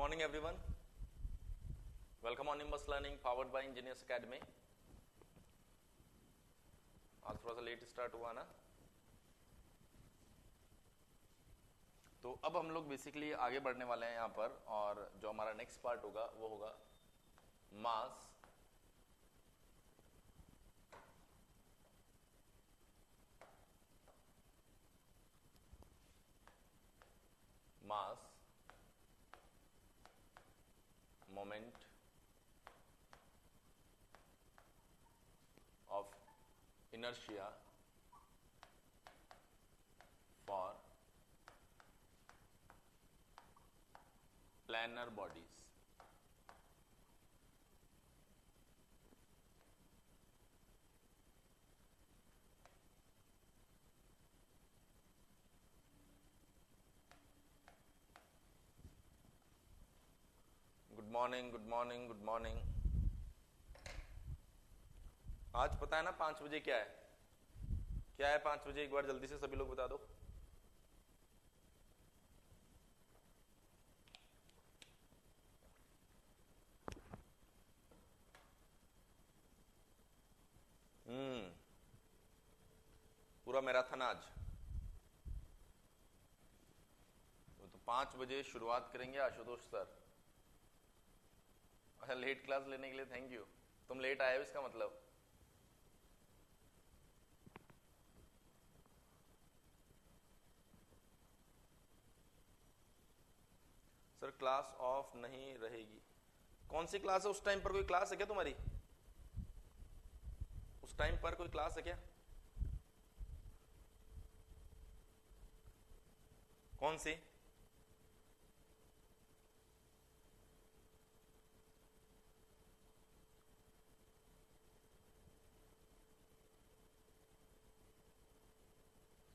morning everyone. Welcome on Nimbus Learning powered by Engineers Academy. आज थोड़ा सा let start हुआ ना, तो अब हम लोग बेसिकली आगे बढ़ने वाले हैं यहाँ पर, और जो हमारा नेक्स्ट पार्ट होगा वो होगा मास moment of inertia for planar bodies. Good morning, good morning, good morning. आज पता है ना 5 बजे क्या है? क्या है 5 बजे? एक बार जल्दी से सभी लोग बता दो। पूरा मैराथन आज। तो 5 बजे शुरुआत करेंगे आशुतोष सर। अच्छा, लेट क्लास लेने के लिए थैंक यू। तुम लेट आए हो इसका मतलब। सर क्लास ऑफ नहीं रहेगी। कौन सी क्लास है? उस टाइम पर कोई क्लास है क्या तुम्हारी? उस टाइम पर कोई क्लास है क्या? कौन सी?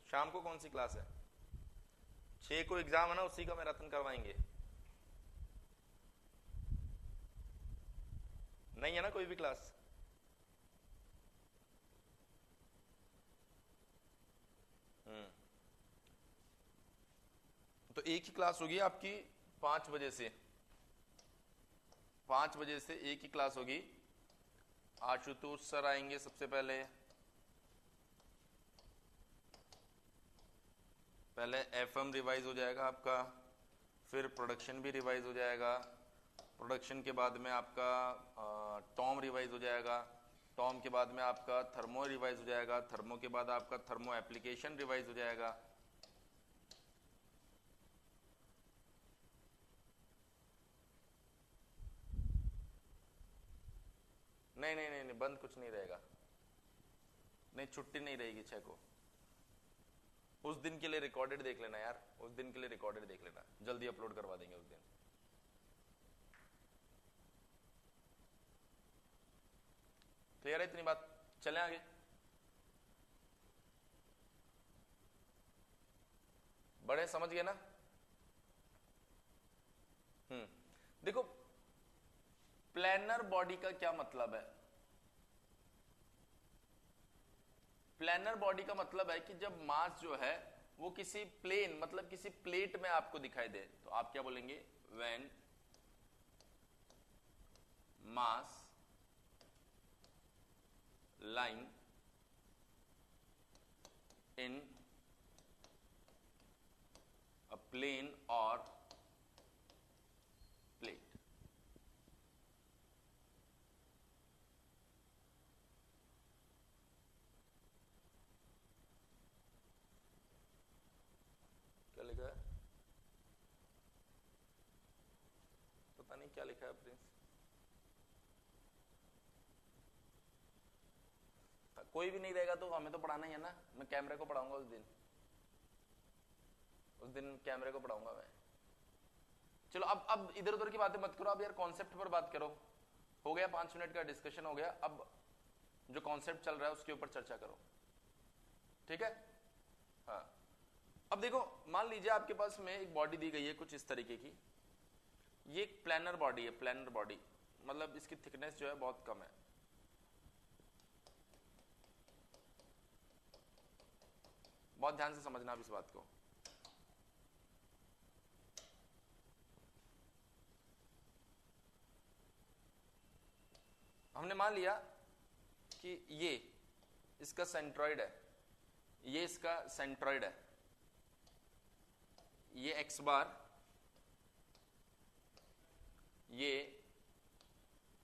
शाम को कौन सी क्लास है? 6 को एग्जाम है ना, उसी का मैराथन करवाएंगे। नहीं है ना कोई भी क्लास? तो एक ही क्लास होगी आपकी 5 बजे से। 5 बजे से एक ही क्लास होगी। आशुतोष सर आएंगे सबसे पहले। एफएम रिवाइज हो जाएगा आपका, फिर प्रोडक्शन भी रिवाइज हो जाएगा। प्रोडक्शन के बाद में आपका टॉम रिवाइज हो जाएगा। टॉम के बाद में आपका थर्मो रिवाइज हो जाएगा। थर्मो के बाद आपका थर्मो एप्लीकेशन रिवाइज हो जाएगा। नहीं नहीं नहीं नहीं, बंद कुछ नहीं रहेगा। नहीं, छुट्टी नहीं रहेगी 6 को। उस दिन के लिए रिकॉर्डेड देख लेना यार, उस दिन के लिए रिकॉर्डेड देख लेना, जल्दी अपलोड करवा देंगे उस दिन। क्लियर है इतनी बात? चलें आगे। बड़े समझ गए ना? देखो प्लैनर बॉडी का क्या मतलब है? प्लैनर बॉडी का मतलब है कि जब मास जो है वो किसी प्लेन मतलब किसी प्लेट में आपको दिखाई दे, तो आप क्या बोलेंगे? When mass line in a plane और प्लेट। क्या लिखा है? पता नहीं क्या लिखा है प्रिंस। कोई भी नहीं रहेगा तो हमें तो पढ़ाना ही है ना। मैं कैमरे को पढ़ाऊंगा उस दिन कैमरे को पढ़ाऊंगा मैं। चलो अब इधर उधर की बातें मत करो, अब यार कॉन्सेप्ट पर बात करो। हो गया 5 मिनट का डिस्कशन हो गया, अब जो कॉन्सेप्ट चल रहा है उसके ऊपर चर्चा करो, ठीक है? हाँ, अब देखो मान लीजिए आपके पास में एक बॉडी दी गई है कुछ इस तरीके की। ये एक प्लैनर बॉडी है। प्लैनर बॉडी मतलब इसकी थिकनेस जो है बहुत कम है। बहुत ध्यान से समझना आप इस बात को। हमने मान लिया कि ये इसका सेंट्रॉइड है, ये इसका सेंट्रॉइड है, ये एक्स बार, ये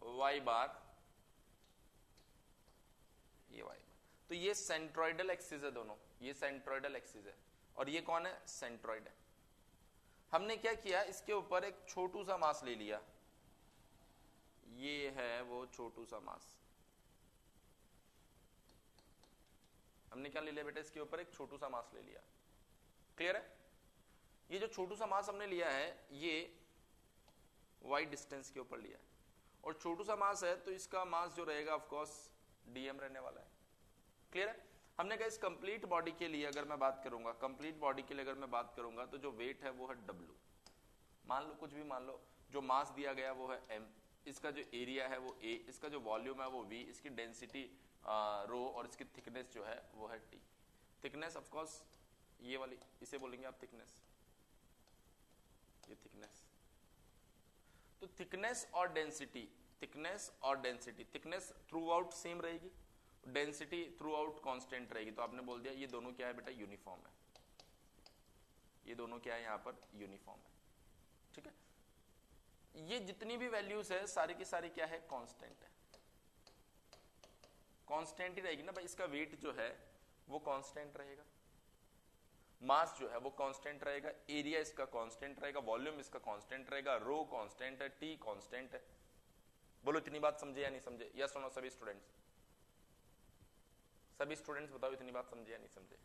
वाई बार, ये वाई बार। तो ये सेंट्रॉइडल एक्सिस है दोनों, ये सेंट्रॉइडल एक्सिस है और ये कौन है, सेंट्रॉइड है। हमने क्या किया, इसके ऊपर एक छोटू सा मास ले लिया, ये है वो छोटू सा मास। हमने क्या ले लिया बेटा, इसके ऊपर एक छोटू सा मास ले लिया। क्लियर है? ये जो छोटू सा मास हमने लिया है ये y डिस्टेंस के ऊपर लिया है और छोटू सा मास है तो इसका मास जो रहेगा ऑफ कोर्स dm रहने वाला है। क्लियर है? हमने कहा इस कंप्लीट बॉडी के लिए अगर मैं बात करूंगा, कंप्लीट बॉडी के लिए अगर मैं बात करूंगा तो जो वेट है वो है w, मान लो कुछ भी मान लो, जो मास दिया गया वो है m, इसका जो एरिया है वो a, इसका जो वॉल्यूम है वो v, इसकी डेंसिटी रो और इसकी थिकनेस जो है वो है t। थिकनेस ऑफ कोर्स ये वाली, इसे बोलेंगे आप थिकनेस, ये थिकनेस। तो थिकनेस और डेंसिटी, थिकनेस और density, thickness through out same रहेगी, डेंसिटी थ्रू आउट कॉन्स्टेंट रहेगी। तो आपने बोल दिया ये दोनों क्या है बेटा, यूनिफॉर्म है, ये दोनों क्या है यहाँ पर, यूनिफॉर्म है। ठीक है? ये जितनी भी वैल्यूज है सारी की सारी क्या है, कांस्टेंट है, कांस्टेंट ही रहेगी ना भाई। इसका वेट जो है वो कांस्टेंट रहेगा, मास जो है वो कांस्टेंट रहेगा, एरिया इसका कांस्टेंट रहेगा, वॉल्यूम इसका कांस्टेंट रहेगा, रो कांस्टेंट है, टी कांस्टेंट है। बोलो इतनी बात समझे या नहीं समझे? यस और नो सभी स्टूडेंट्स, सभी स्टूडेंट्स बताओ इतनी बात समझे या नहीं समझे?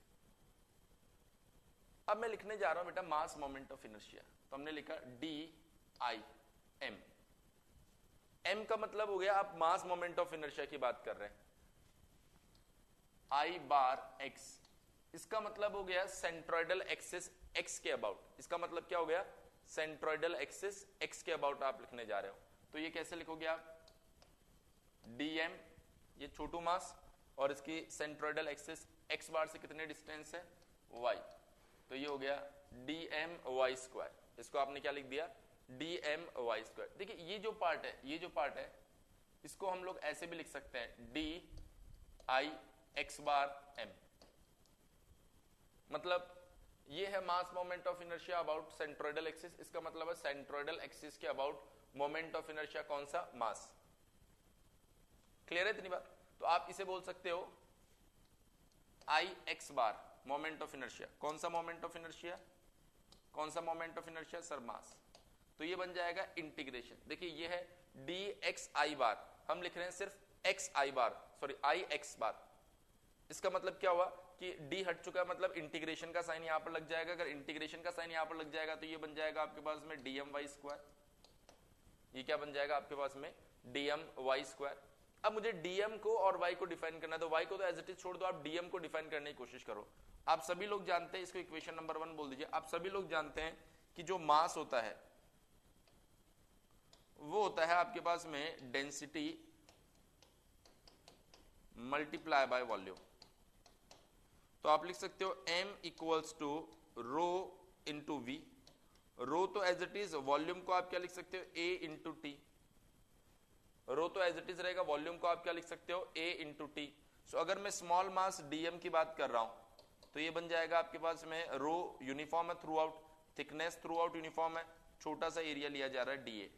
अब मैं लिखने जा रहा हूं बेटा मास मोमेंट ऑफ इनर्शिया। तो हमने लिखा डी आई एम, एम का मतलब हो गया आप मास मोमेंट ऑफ इनर्शिया की बात कर रहे हैं, आई बार एक्स, इसका मतलब हो गया सेंट्रोइडल एक्सिस एक्स के अबाउट। इसका मतलब क्या हो गया, सेंट्रोइडल एक्सिस एक्स के अबाउट आप लिखने जा रहे हो। तो ये कैसे लिखोगे आप, dm, ये छोटू मास और इसकी सेंट्रोइडल एक्सिस एक्स बार से कितने डिस्टेंस है, y, तो ये हो गया dm y स्क्वायर। इसको आपने क्या लिख दिया, dm y स्क्वायर। देखिए ये जो पार्ट है, ये जो पार्ट है इसको हम लोग ऐसे भी लिख सकते हैं d i x bar m, मतलब ये है मास moment of inertia about centroidal axis. इसका मतलब है सेंट्रोइडल एक्सिस के अबाउट मोमेंट ऑफ इनर्शिया कौन सा, मास। क्लियर है इतनी बात? तो आप इसे बोल सकते हो I x bar moment of inertia. कौन सा मोमेंट ऑफ इनर्शिया, कौन सा moment of inertia sir, mass. तो ये बन जाएगा इंटीग्रेशन। देखिए ये है डी एक्स आई बार, हम लिख रहे हैं सिर्फ X I bar, sorry I x bar. इसका मतलब क्या हुआ कि d हट चुका है, मतलब इंटीग्रेशन का साइन यहां पर लग जाएगा। अगर इंटीग्रेशन का साइन यहां पर लग जाएगा तो ये बन जाएगा आपके पास में dm y स्क्वायर। ये क्या बन जाएगा आपके पास में, dm y स्क्वायर। अब मुझे dm को और y को डिफाइन करना है, तो y को तो एज इट इज छोड़ दो, आप dm को डिफाइन करने की कोशिश करो। आप सभी लोग जानते हैं, इसको इक्वेशन नंबर 1 बोल दीजिए। आप सभी लोग जानते हैं कि जो मास होता है वो होता है आपके पास में डेंसिटी मल्टीप्लाई बाय वॉल्यूम। तो आप लिख सकते हो m equals to rho into V. Rho तो एज इट इज, वॉल्यूम को आप क्या लिख सकते हो, a इंटू टी। रो तो एज इट इज रहेगा, वॉल्यूम को आप क्या लिख सकते हो, a इंटू टी। सो अगर मैं स्मॉल मास dm की बात कर रहा हूं तो ये बन जाएगा आपके पास में रो यूनिफॉर्म है through out, thickness through out uniform है, छोटा सा एरिया लिया जा रहा है da।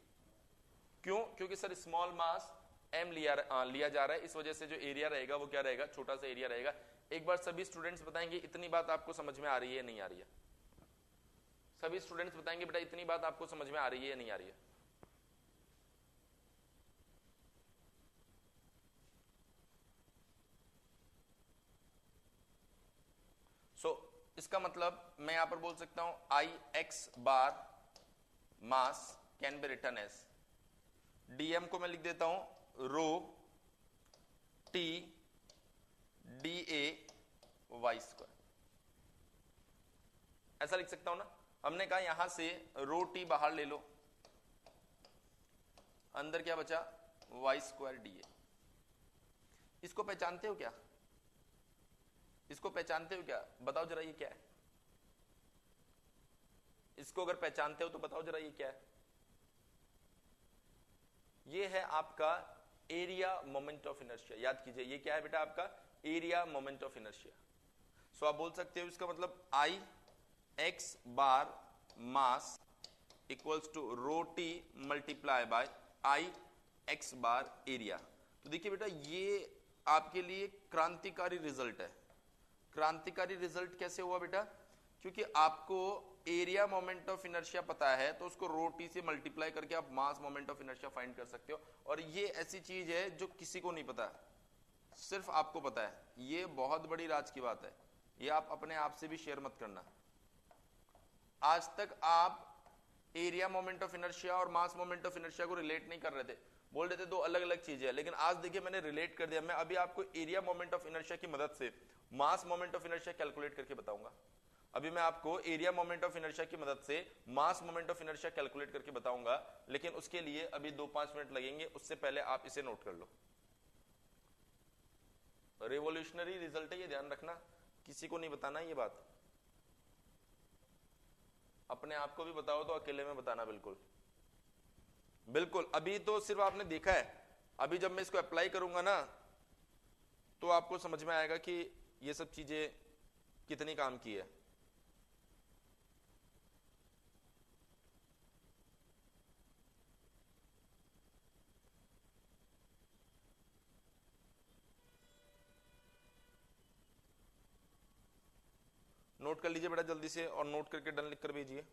क्यों? क्योंकि सर स्मॉल मास m लिया जा रहा है, इस वजह से जो एरिया रहेगा वो क्या रहेगा, छोटा सा एरिया रहेगा। एक बार सभी स्टूडेंट्स बताएंगे इतनी बात आपको समझ में आ रही है नहीं आ रही है? सभी स्टूडेंट्स बताएंगे बेटा इतनी बात आपको समझ में आ रही है या नहीं आ रही है? इसका मतलब मैं यहां पर बोल सकता हूं I x bar mass can be written as, dm को मैं लिख देता हूं rho T D A Y square, ऐसा लिख सकता हूं ना। हमने कहा यहां से रो टी बाहर ले लो, अंदर क्या बचा, वाई स्क्वायर डी ए। इसको पहचानते हो क्या, इसको पहचानते हो क्या, बताओ जरा ये क्या है? इसको अगर पहचानते हो तो बताओ जरा ये क्या है? ये है आपका एरिया मोमेंट ऑफ इनर्शिया। याद कीजिए ये क्या है बेटा आपका area moment of inertia. So आप बोल सकते हो इसका मतलब I x bar mass equals to rho T multiply by I x bar area. तो देखिए बेटा ये आपके लिए क्रांतिकारी रिजल्ट है। क्रांतिकारी रिजल्ट कैसे हुआ बेटा? क्योंकि आपको एरिया मोमेंट ऑफ इनर्शिया पता है तो उसको रो टी से मल्टीप्लाई करके आप मास मोमेंट ऑफ इनर्शिया फाइंड कर सकते हो। और ये ऐसी चीज है जो किसी को नहीं पता, सिर्फ आपको पता है। ये बहुत बड़ी राज की बात है, ये आप अपने आप से भी शेयर मत करना। आज तक आप एरिया मोमेंट ऑफ इनर्शिया और मास मोमेंट ऑफ इनर्शिया को रिलेट नहीं कर रहे थे, बोल रहे थे दो अलग अलग चीजें हैं, लेकिन आज देखिए मैंने रिलेट कर दिया। मैं अभी आपको एरिया मोमेंट ऑफ इनर्शिया की मदद से मास मोमेंट ऑफ इनर्शिया कैलकुलेट करके बताऊंगा। अभी मैं आपको एरिया मोमेंट ऑफ इनर्शिया की मदद से मास मोमेंट ऑफ इनर्शिया कैलकुलेट करके बताऊंगा, लेकिन उसके लिए अभी 2-5 मिनट लगेंगे। उससे पहले आप इसे नोट कर लो। रिवॉल्यूशनरी रिजल्ट है, ये ध्यान रखना, किसी को नहीं बताना ये बात। अपने आप को भी बताओ तो अकेले में बताना, बिल्कुल बिल्कुल। अभी तो सिर्फ आपने देखा है, अभी जब मैं इसको अप्लाई करूंगा ना तो आपको समझ में आएगा कि ये सब चीजें कितनी काम की है। नोट कर लीजिए बेटा जल्दी से, और नोट करके डन लिख कर भेजिए।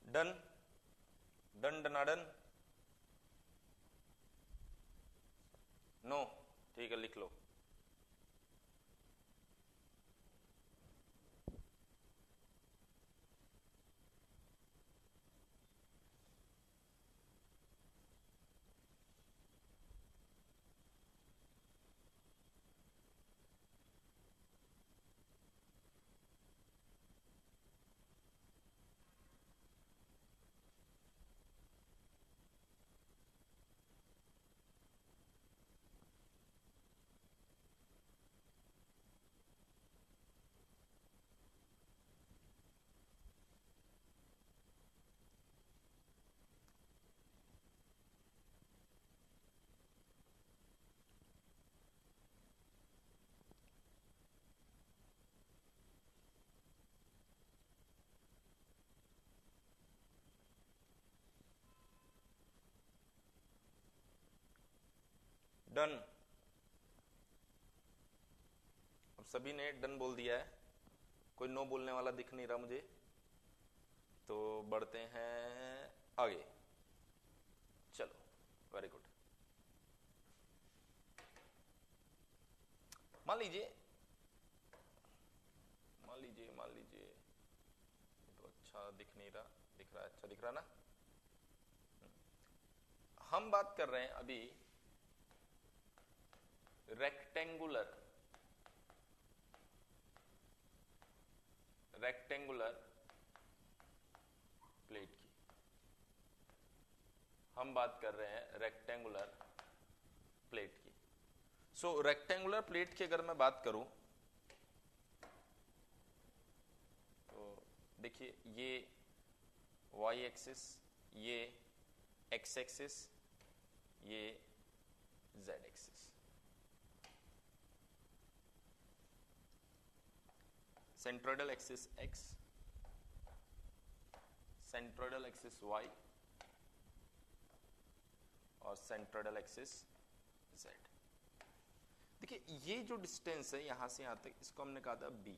डन डन डनाडन नो, ठीक है लिख लो। डन। अब सभी ने डन बोल दिया है, कोई नो बोलने वाला दिख नहीं रहा मुझे, तो बढ़ते हैं आगे। चलो वेरी गुड। मान लीजिए तो अच्छा दिख नहीं रहा, दिख रहा है, अच्छा दिख रहा ना। हम बात कर रहे हैं अभी रेक्टेंगुलर प्लेट की। हम बात कर रहे हैं रेक्टेंगुलर प्लेट की। सो रेक्टेंगुलर प्लेट की अगर मैं बात करूं तो देखिए, ये वाई एक्सिस, ये एक्स एक्सिस, ये z axis. Centroidal axis x, centroidal axis y और सेंट्रोइडल एक्सिस जेड। देखिए ये जो डिस्टेंस है यहां से यहां तक, इसको हमने कहा था बी।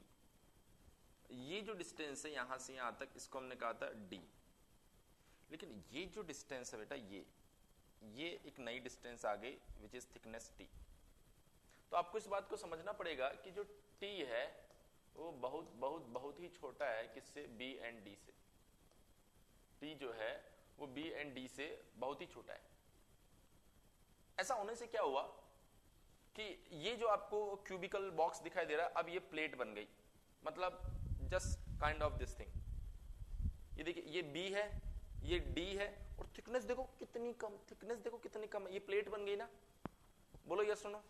ये जो डिस्टेंस है यहां से यहां तक, इसको हमने कहा था डी। लेकिन ये जो डिस्टेंस है बेटा, ये एक नई डिस्टेंस आ गई विच इज थिकनेस टी। तो आपको इस बात को समझना पड़ेगा कि जो टी है वो बहुत बहुत बहुत ही छोटा है किससे, बी एंड डी से। टी जो है वो बी एंड डी से बहुत ही छोटा है। ऐसा होने से क्या हुआ कि ये जो आपको क्यूबिकल बॉक्स दिखाई दे रहा है, अब ये प्लेट बन गई। मतलब just kind of this thing. ये देखिए, ये बी है, ये डी है, और थिकनेस देखो कितनी कम, थिकनेस देखो कितनी कम है। ये प्लेट बन गई ना। बोलो यस और नो,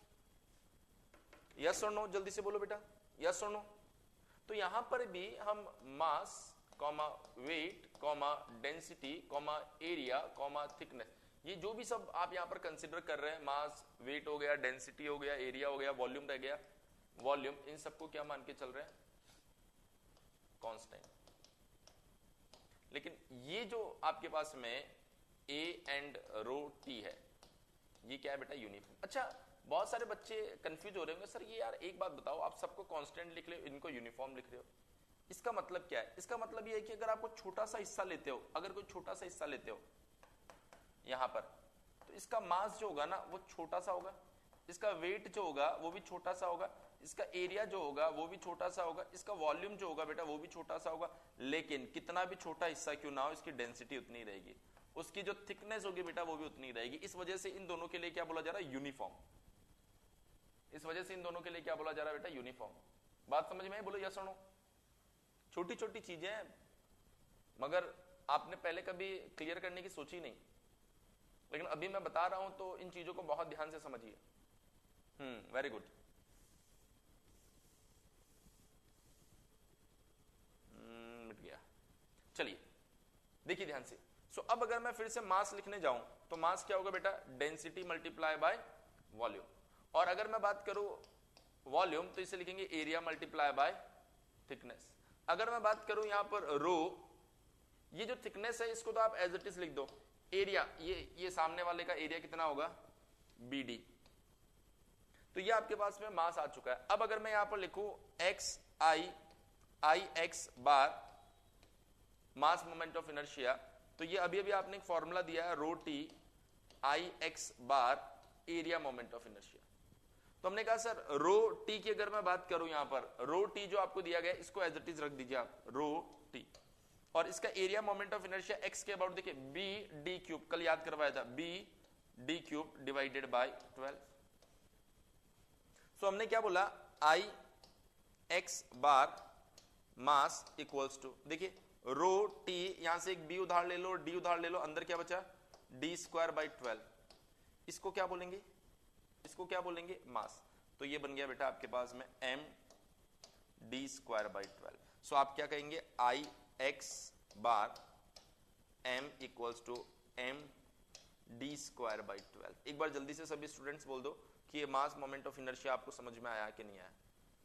यस और नो, जल्दी से बोलो बेटा, यस और नो। तो यहां पर भी हम mass comma weight comma density comma area comma thickness, ये जो भी सब आप यहां पर कंसिडर कर रहे हैं, मास वेट हो गया, डेंसिटी हो गया, एरिया हो गया, वॉल्यूम रह गया, वॉल्यूम, इन सबको क्या मान के चल रहे हैं, कांस्टेंट। लेकिन ये जो आपके पास में ए एंड रो टी है, ये क्या है बेटा, यूनिफॉर्म। अच्छा, बहुत सारे बच्चे कंफ्यूज हो रहे होंगे, सर ये यार एक बात बताओ, आप सबको कांस्टेंट लिख रहे हो, इनको यूनिफॉर्म लिख रहे हो, इसका मतलब क्या है? इसका मतलब ये है कि अगर आपको छोटा सा हिस्सा लेते हो, अगर कोई छोटा सा हिस्सा लेते हो यहां पर, तो इसका मास जो होगा ना वो छोटा सा होगा, इसका वेट जो होगा वो भी छोटा सा होगा, इसका एरिया जो होगा वो भी छोटा सा होगा, इसका वॉल्यूम जो होगा बेटा वो भी छोटा सा होगा। लेकिन कितना भी छोटा हिस्सा क्यों ना हो, इसकी डेंसिटी उतनी रहेगी, उसकी जो थिकनेस होगी बेटा वो भी उतनी रहेगी। इस वजह से इन दोनों के लिए क्या बोला जा रहा है, यूनिफॉर्म। इस वजह से इन दोनों के लिए क्या बोला जा रहा है बेटा, यूनिफॉर्म। बात समझ में है? बोलो यस और नो। छोटी छोटी चीजें मगर आपने पहले कभी क्लियर करने की सोची नहीं, लेकिन अभी मैं बता रहा हूं तो इन चीजों को बहुत ध्यान से समझिए। Very good. मिट गया। चलिए देखिए ध्यान से। सो अब अगर मैं फिर से मास लिखने जाऊं तो मास क्या होगा बेटा, डेंसिटी मल्टीप्लाई बाय वॉल्यूम। और अगर मैं बात करूं वॉल्यूम तो इसे लिखेंगे एरिया मल्टीप्लाई बाय थिकनेस। अगर मैं बात करूं यहां पर रो, ये जो थिकनेस है इसको तो आप एज इट इज लिख दो। एरिया, ये सामने वाले का एरिया कितना होगा, BD। तो ये आपके पास में मास आ चुका है। अब अगर मैं यहां पर लिखूं I x bar mass moment of inertia, तो ये अभी अभी आपने एक फॉर्मूला दिया है, rho T I x bar area moment of inertia. तो हमने कहा सर रो टी की अगर मैं बात करूं, यहां पर रो टी जो आपको दिया गया इसको एज इट इज रख दीजिए आप, रो टी, और इसका area moment of inertia x के अबाउट देखिए बी डी क्यूब, कल याद करवाया था, b d cube divided by 12। So हमने क्या बोला, I x bar mass equals to, देखिए रो टी, यहां से एक b उधार ले लो, d उधार ले लो, अंदर क्या बचा, d स्क्वायर बाई 12। इसको क्या बोलेंगे, इसको क्या बोलेंगे, मास। तो ये बन गया बेटा आपके पास में m d square by 12। So आप क्या कहेंगे, I x bar m equals to m d square by 12। एक बार जल्दी से सभी स्टूडेंट्स बोल दो कि ये मास मोमेंट ऑफ इनर्शिया आपको समझ में आया कि नहीं आया।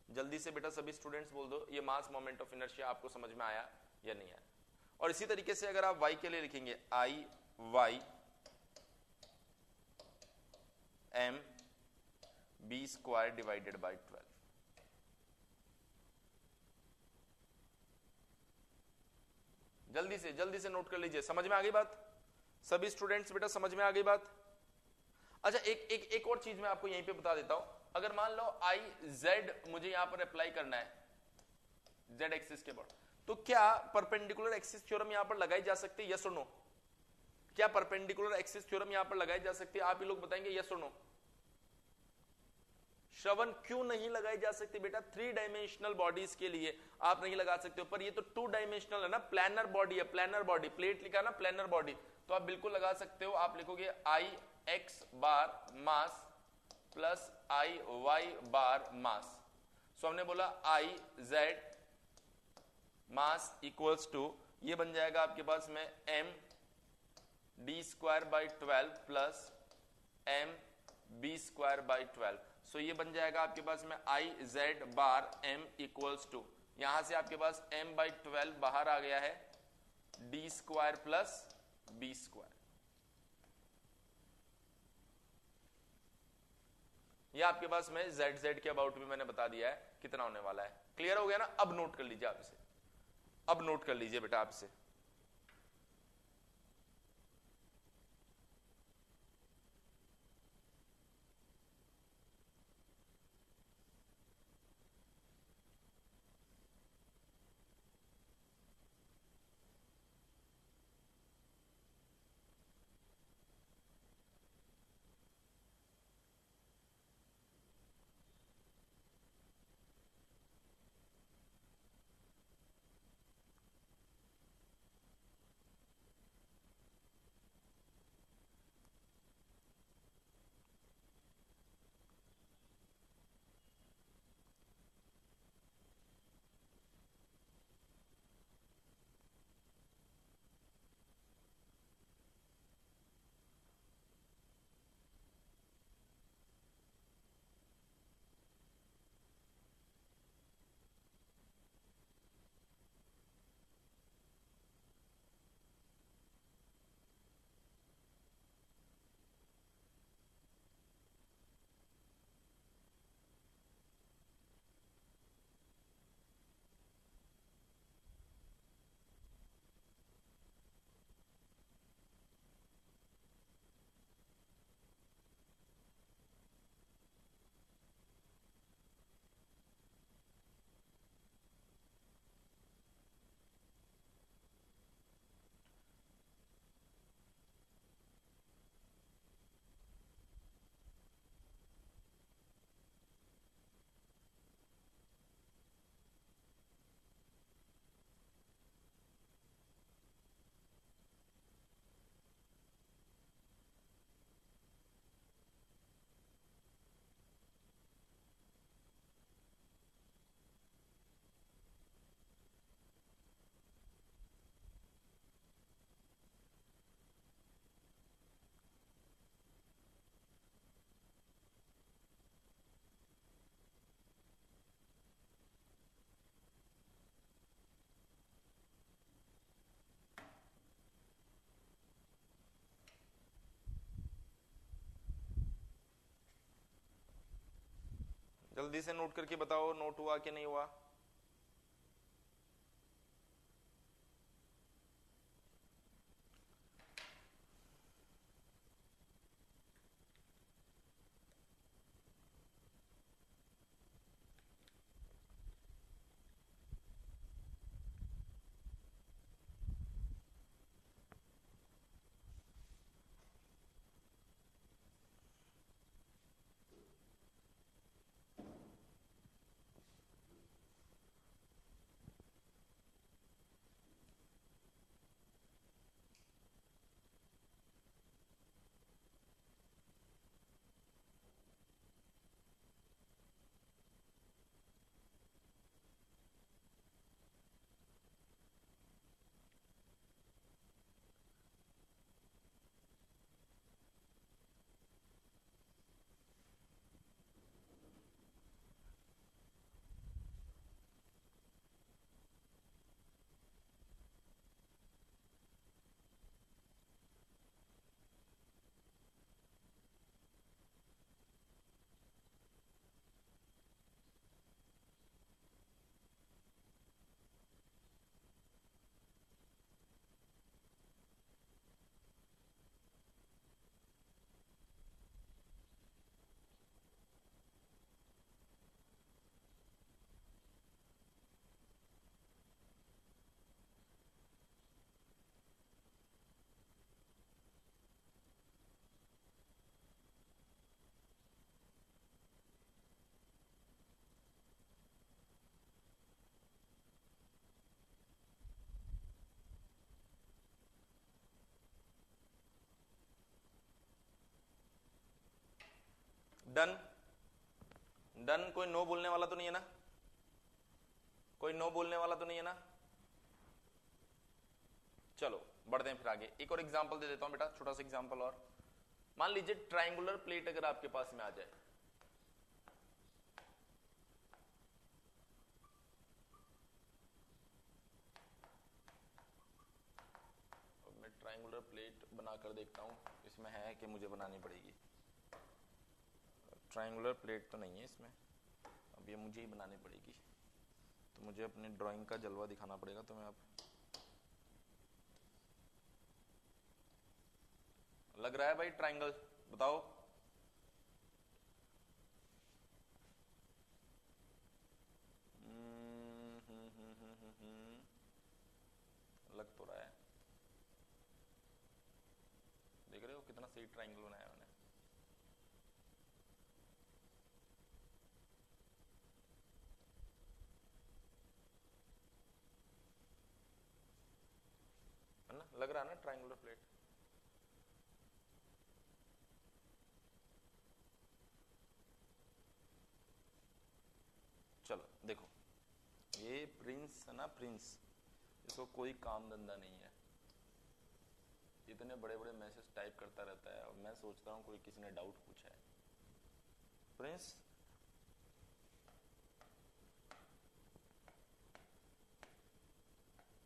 जल्दी से बेटा सभी स्टूडेंट्स बोल दो, ये मास मोमेंट ऑफ इनर्शिया आपको समझ में आया या नहीं आया। और इसी तरीके से अगर आप y के लिए लिखेंगे I y m b square divided by 12। जल्दी से नोट कर लीजिए। समझ में आ गई बात सभी स्टूडेंट्स? बेटा समझ में आ गई बात? अच्छा एक और चीज मैं आपको यहीं पे बता देता हूं। अगर मान लो आई जेड मुझे यहां पर अप्लाई करना है जेड एक्सिस के ऊपर, तो क्या परपेंडिकुलर एक्सिस थ्योरम यहां पर लगाई जा सकती है? यस और नो? क्या परपेंडिकुलर एक्सिस थ्योरम यहां पर लगाई जा सकती है? आप ही लोग बताएंगे यस और नो। श्रवण क्यों नहीं लगाई जा सकती बेटा? 3 डायमेंशनल बॉडीज के लिए आप नहीं लगा सकते हो, पर ये तो 2 डायमेंशनल है ना, प्लैनर बॉडी है, प्लैनर बॉडी, प्लेट लिखा ना प्लैनर बॉडी, तो आप बिल्कुल लगा सकते हो। आप लिखोगे I x bar mass plus I Y bar mass. So हमने बोला I z mass equals to, ये बन जाएगा आपके पास में m d square by 12 plus m b square by 12। So ये बन जाएगा आपके पास में I Z bar M equals to, यहां से आपके पास m बाई 12 बाहर आ गया है, d square plus b square. ये आपके पास में z के अबाउट भी मैंने बता दिया है कितना होने वाला है। क्लियर हो गया ना? अब नोट कर लीजिए आप इसे, अब नोट कर लीजिए बेटा आप इसे। जल्दी से नोट करके बताओ नोट हुआ कि नहीं हुआ? Done done. कोई नो बोलने वाला तो नहीं है ना? कोई नो बोलने वाला तो नहीं है ना? चलो बढ़ते हैं फिर आगे। एक और एग्जांपल दे देता हूं बेटा, छोटा सा एग्जांपल और। मान लीजिए ट्रायंगुलर प्लेट अगर आपके पास में आ जाए, अब मैं ट्रायंगुलर प्लेट बनाकर देखता हूं, इसमें है कि मुझे बनानी पड़ेगी। ट्रायंगुलर प्लेट तो नहीं है इसमें, अब ये मुझे ही बनानी पड़ेगी, तो मुझे अपनी ड्राइंग का जलवा दिखाना पड़ेगा। तो मैं अब लग रहा है भाई ट्रायंगल, बताओ। लग तो रहा है, देख रहे हो कितना सही ट्रायंगल बनाया मैंने। है ना, लग रहा है ना ट्रायंगुलर प्लेट। चलो देखो, ये प्रिंस है ना, प्रिंस, इसको कोई काम धंधा नहीं है, इतने बड़े बड़े मैसेज टाइप करता रहता है, और मैं सोचता हूँ कोई किसी ने डाउट पूछा है। प्रिंस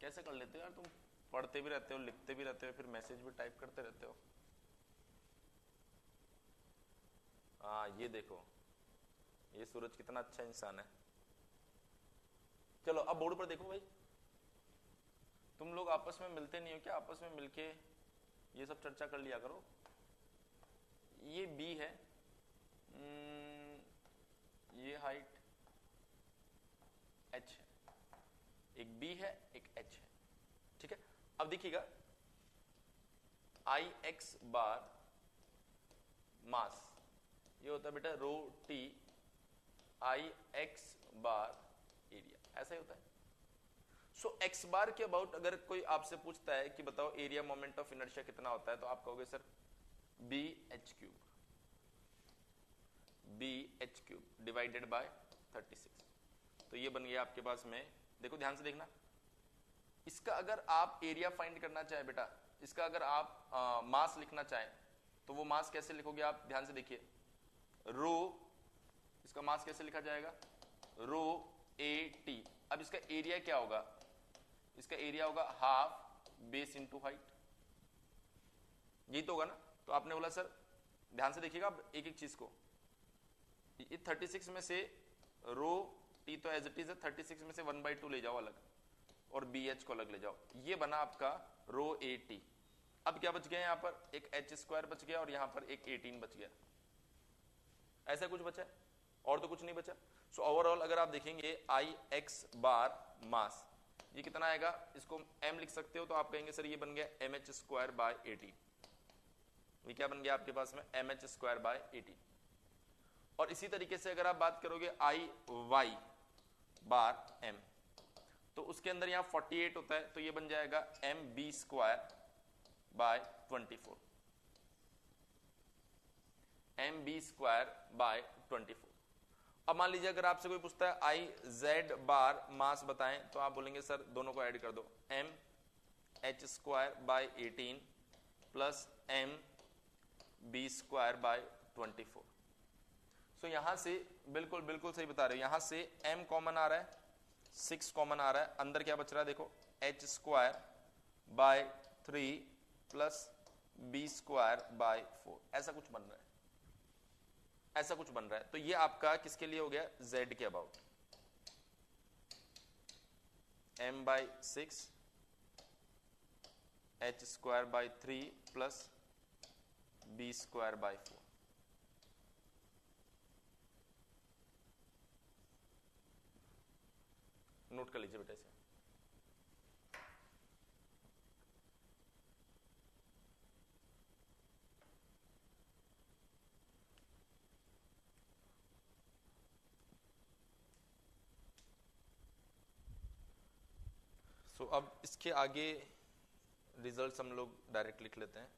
कैसे कर लेते हो यार तुम? पढ़ते भी रहते हो, लिखते भी रहते हो, फिर मैसेज भी टाइप करते रहते हो। हाँ ये देखो, ये सूरज कितना अच्छा इंसान है। चलो अब बोर्ड पर देखो भाई, तुम लोग आपस में मिलते नहीं हो क्या? आपस में मिलके ये सब चर्चा कर लिया करो। ये बी है, ये हाइट एच है, एक बी है एक एच है, ठीक है। अब देखिएगा, आई एक्स बार मास, ये होता है बेटा rho T I x bar area, ऐसा ही होता है। सो एक्स बार के अबाउट अगर कोई आपसे पूछता है कि बताओ एरिया मोमेंट ऑफ इनर्शिया कितना होता है, तो आप कहोगे sir b H cube, b H cube divided by 36। तो ये बन गया आपके पास में, देखो ध्यान से देखना, इसका अगर आप एरिया फाइंड करना चाहे बेटा, इसका अगर आप मास लिखना चाहें, तो वो मास कैसे लिखोगे आप? ध्यान से देखिए, रो, इसका मास कैसे लिखा जाएगा? रो ए टी। अब इसका एरिया क्या होगा? इसका एरिया होगा हाफ बेस इनटू हाइट, यही तो होगा ना। तो आपने बोला सर, ध्यान से देखिएगा एक एक चीज को, ये 36 में से रो टी तो एज इट इज है, 36 में से 1/2 ले जाओ अलग, और बी एच को अलग ले जाओ, ये बना आपका रो ए टी। अब क्या बच गया? यहां पर एक एच स्क्वायर बच गया, और यहां पर एक 18 बच गया, ऐसा कुछ बचा है, और तो कुछ नहीं बचा। सो ओवरऑल अगर आप देखेंगे आई एक्स बार मास, ये कितना आएगा? इसको एम लिख सकते हो, तो आप कहेंगे सर ये बन गया एम एच स्क्वायर बाय 18। ये क्या बन गया आपके पास में? M h square by 18। और इसी तरीके से अगर आप बात करोगे आई वाई बार एम, तो उसके अंदर यहां 48 होता है, तो ये बन जाएगा m b square by 24, m b square by 24। अब मान लीजिए अगर आपसे कोई पूछता है आई जेड बार मास बताएं, तो आप बोलेंगे सर दोनों को ऐड कर दो, m h square by 18 plus m b square by 24। So यहां से बिल्कुल बिल्कुल सही बता रहे हो, यहां से m कॉमन आ रहा है, 6 कॉमन आ रहा है, अंदर क्या बच रहा है देखो, h square by 3 plus b square by 4, ऐसा कुछ बन रहा है, ऐसा कुछ बन रहा है। तो ये आपका किसके लिए हो गया? z के about, m by 6 h square by 3 plus b square by 4। Note कर लीजिए बेटा इसे। सो अब इसके आगे रिजल्ट्स हम लोग डायरेक्ट लिख लेते हैं।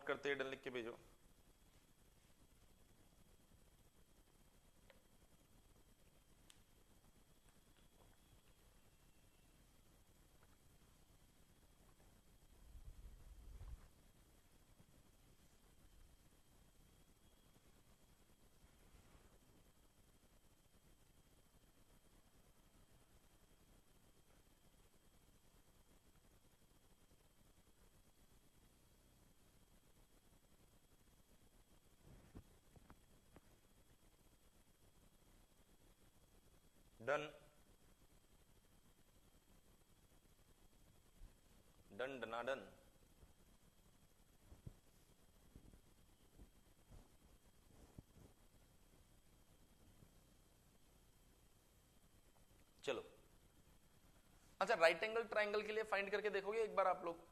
नोट करते हैं, डन लिख के भेजो। डन डन डनाडन। चलो अच्छा, राइट एंगल ट्राइंगल के लिए फाइंड करके देखोगे एक बार आप लोग?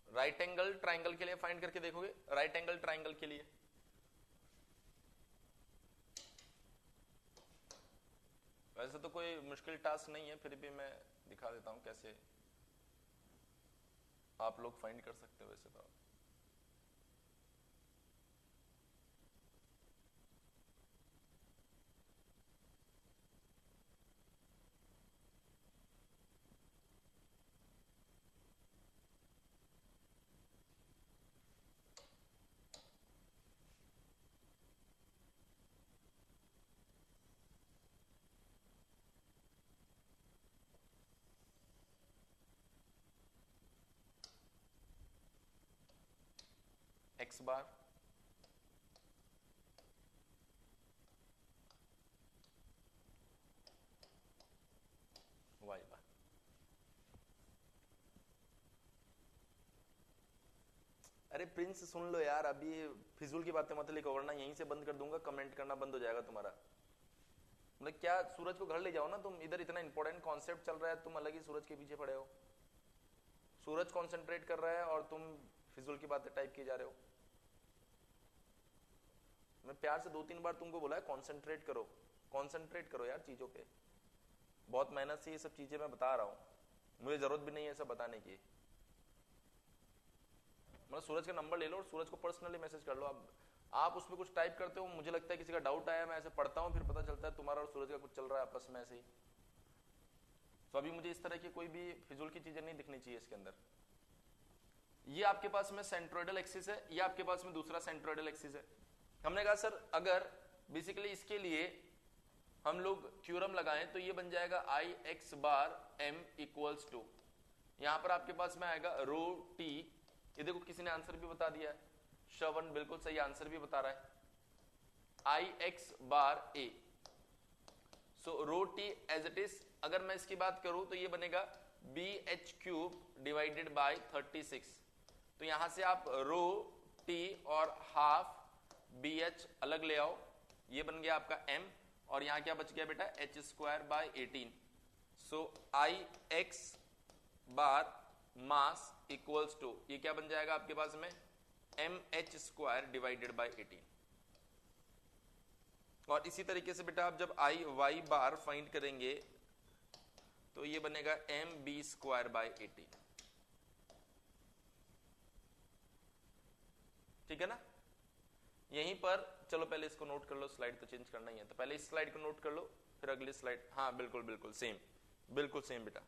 राइट एंगल ट्राइंगल के लिए फाइंड करके देखोगे? राइट एंगल ट्राइंगल के लिए वैसे तो कोई मुश्किल टास्क नहीं है, फिर भी मैं दिखा देता हूं कैसे आप लोग फाइंड कर सकते हो वैसे तो। एक्स बार वाई बार। अरे प्रिंस सुन लो यार, अभी फिजूल की बातें मत लिखो वरना यहीं से बंद कर दूंगा, कमेंट करना बंद हो जाएगा तुम्हारा। मतलब क्या, सूरज को घर ले जाओ ना तुम, इधर इतना इंपॉर्टेंट कॉन्सेप्ट चल रहा है, तुम अलग ही सूरज के पीछे पड़े हो। सूरज कंसंट्रेट कर रहा है और तुम फिजूल की बातें टाइप किए जा रहे हो। मैं प्यार से 2-3 बार तुमको बोला है कंसंट्रेट करो, कंसंट्रेट करो यार चीजों पे। बहुत मेहनत से ये सब चीजें मैं बता रहा हूं, मुझे जरूरत भी नहीं है सब बताने की। मतलब सूरज का नंबर ले लो और सूरज को पर्सनली मैसेज कर लो। आप उसमें कुछ टाइप करते हो, मुझे लगता है किसी का डाउट आया, मैं ऐसे पढ़ता हूँ, फिर पता चलता है तुम्हारा और सूरज का कुछ चल रहा है आपस में ऐसे ही। तो अभी मुझे इस तरह की कोई भी फिजूल की चीजें नहीं दिखनी चाहिए इसके अंदर। ये आपके पास में सेंट्रोइडल एक्सिस है, ये आपके पास में दूसरा सेंट्रोइडल एक्सिस है। हमने कहा सर अगर बेसिकली इसके लिए हम लोग थ्योरम लगाएं तो ये बन जाएगा I x bar M equals to, यहां पर आपके पास में आएगा रो टी। ये देखो किसी ने आंसर भी बता दिया है, श्रवण बिल्कुल सही आंसर भी बता रहा है, I x bar A. So rho T as it is, अगर मैं इसकी बात करूं तो ये बनेगा B H cube divided by 36। तो यहां से आप रो टी और हाफ बी एच अलग ले आओ, ये बन गया आपका m, और यहां क्या बच गया बेटा, h square by 18। So I x bar mass equals to, ये क्या बन जाएगा आपके पास में, m h square divided by 18। और इसी तरीके से बेटा आप जब आई वाई बार फाइंड करेंगे तो ये बनेगा एम बी स्क्वायर बाय 18। ठीक है ना? यहीं पर चलो पहले इसको नोट कर लो, स्लाइड तो चेंज करना ही है, तो पहले इस स्लाइड को नोट कर लो फिर अगली स्लाइड। हाँ बिल्कुल बिल्कुल सेम, बिल्कुल सेम बेटा।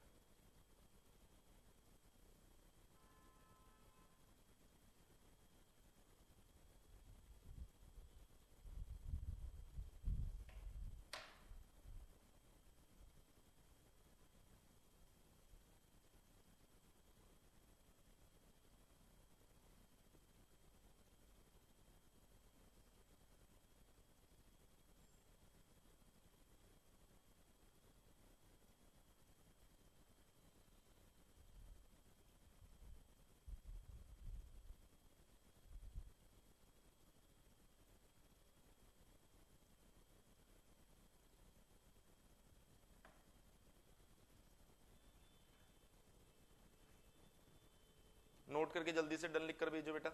नोट करके जल्दी से डन लिख कर भेजो बेटा।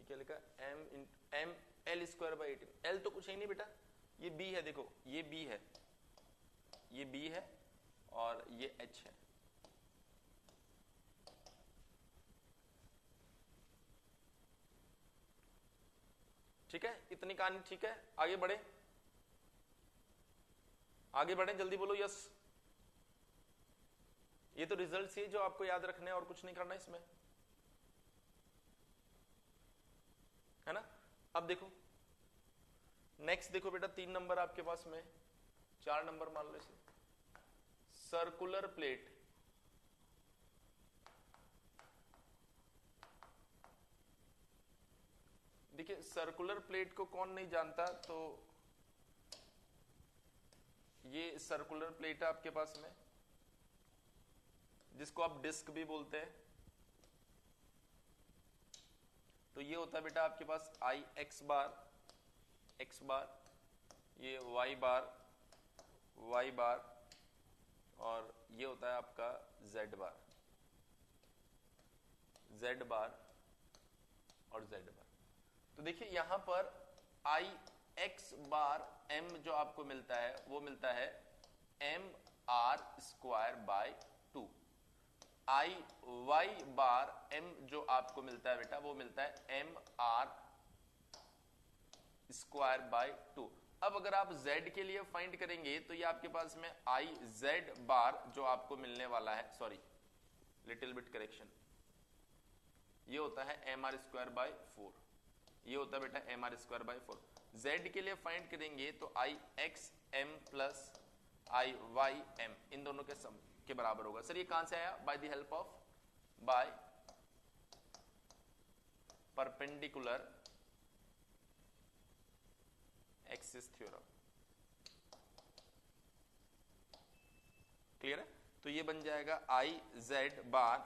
क्या लिखा, m l square by 18, l तो कुछ है नहीं बेटा, ये बी है, देखो ये बी है, ये बी है और ये एच है। ठीक है, इतनी कहानी ठीक है। आगे बढ़े, आगे बढ़े, जल्दी बोलो यस। ये तो रिजल्ट है जो आपको याद रखने और कुछ नहीं करना इसमें, है ना। अब देखो नेक्स्ट, देखो बेटा 3 नंबर आपके पास में, 4 नंबर मान लो इसे, सर्कुलर प्लेट। देखिए सर्कुलर प्लेट को कौन नहीं जानता, तो ये सर्कुलर प्लेट है आपके पास में, जिसको आप डिस्क भी बोलते हैं। तो ये होता है बेटा आपके पास आई एक्स बार, एक्स बार, ये वाई बार, वाई बार, और ये होता है आपका जेड बार, जेड बार और जेड बार। तो देखिए यहां पर आई एक्स बार एम जो आपको मिलता है वो मिलता है m are square by 2। I Y bar m जो आपको मिलता है बेटा वो मिलता है एम आर स्क्वायर बाय 2। अब अगर आप z के लिए फाइंड करेंगे तो ये आपके पास में आई जेड बार जो आपको मिलने वाला है, सॉरी लिटिल बिट करेक्शन, ये होता है एम आर स्क्वायर बाय 4, ये होता है बेटा m are square by 4। z के लिए फाइंड करेंगे तो I x m plus I Y m इन दोनों के सम के बराबर होगा। सर ये कहां से आया? By the help of by perpendicular axis theorem. Clear है? तो ये बन जाएगा I Z bar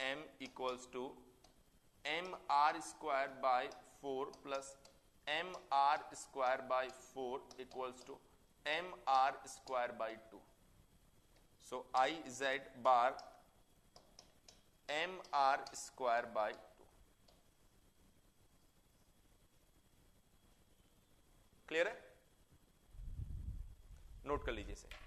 M equals to m are square by 4 plus m are square by 4 equals to m are square by 2। So I Z bar m are square by 2। Clear है? Note कर लीजिए इसे।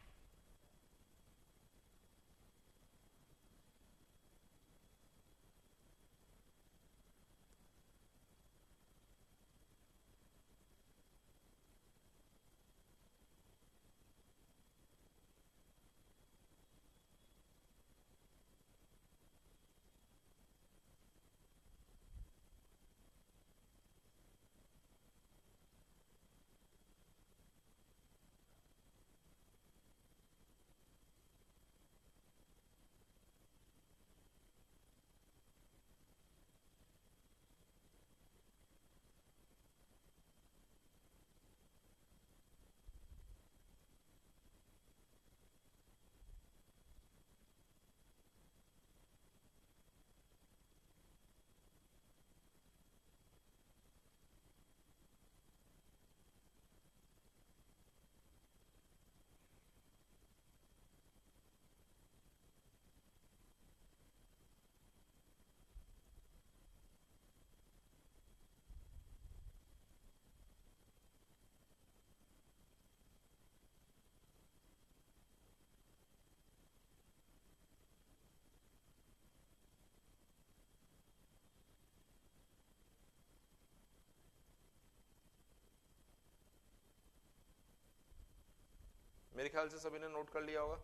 मेरे ख्याल से सभी ने note कर लिया होगा।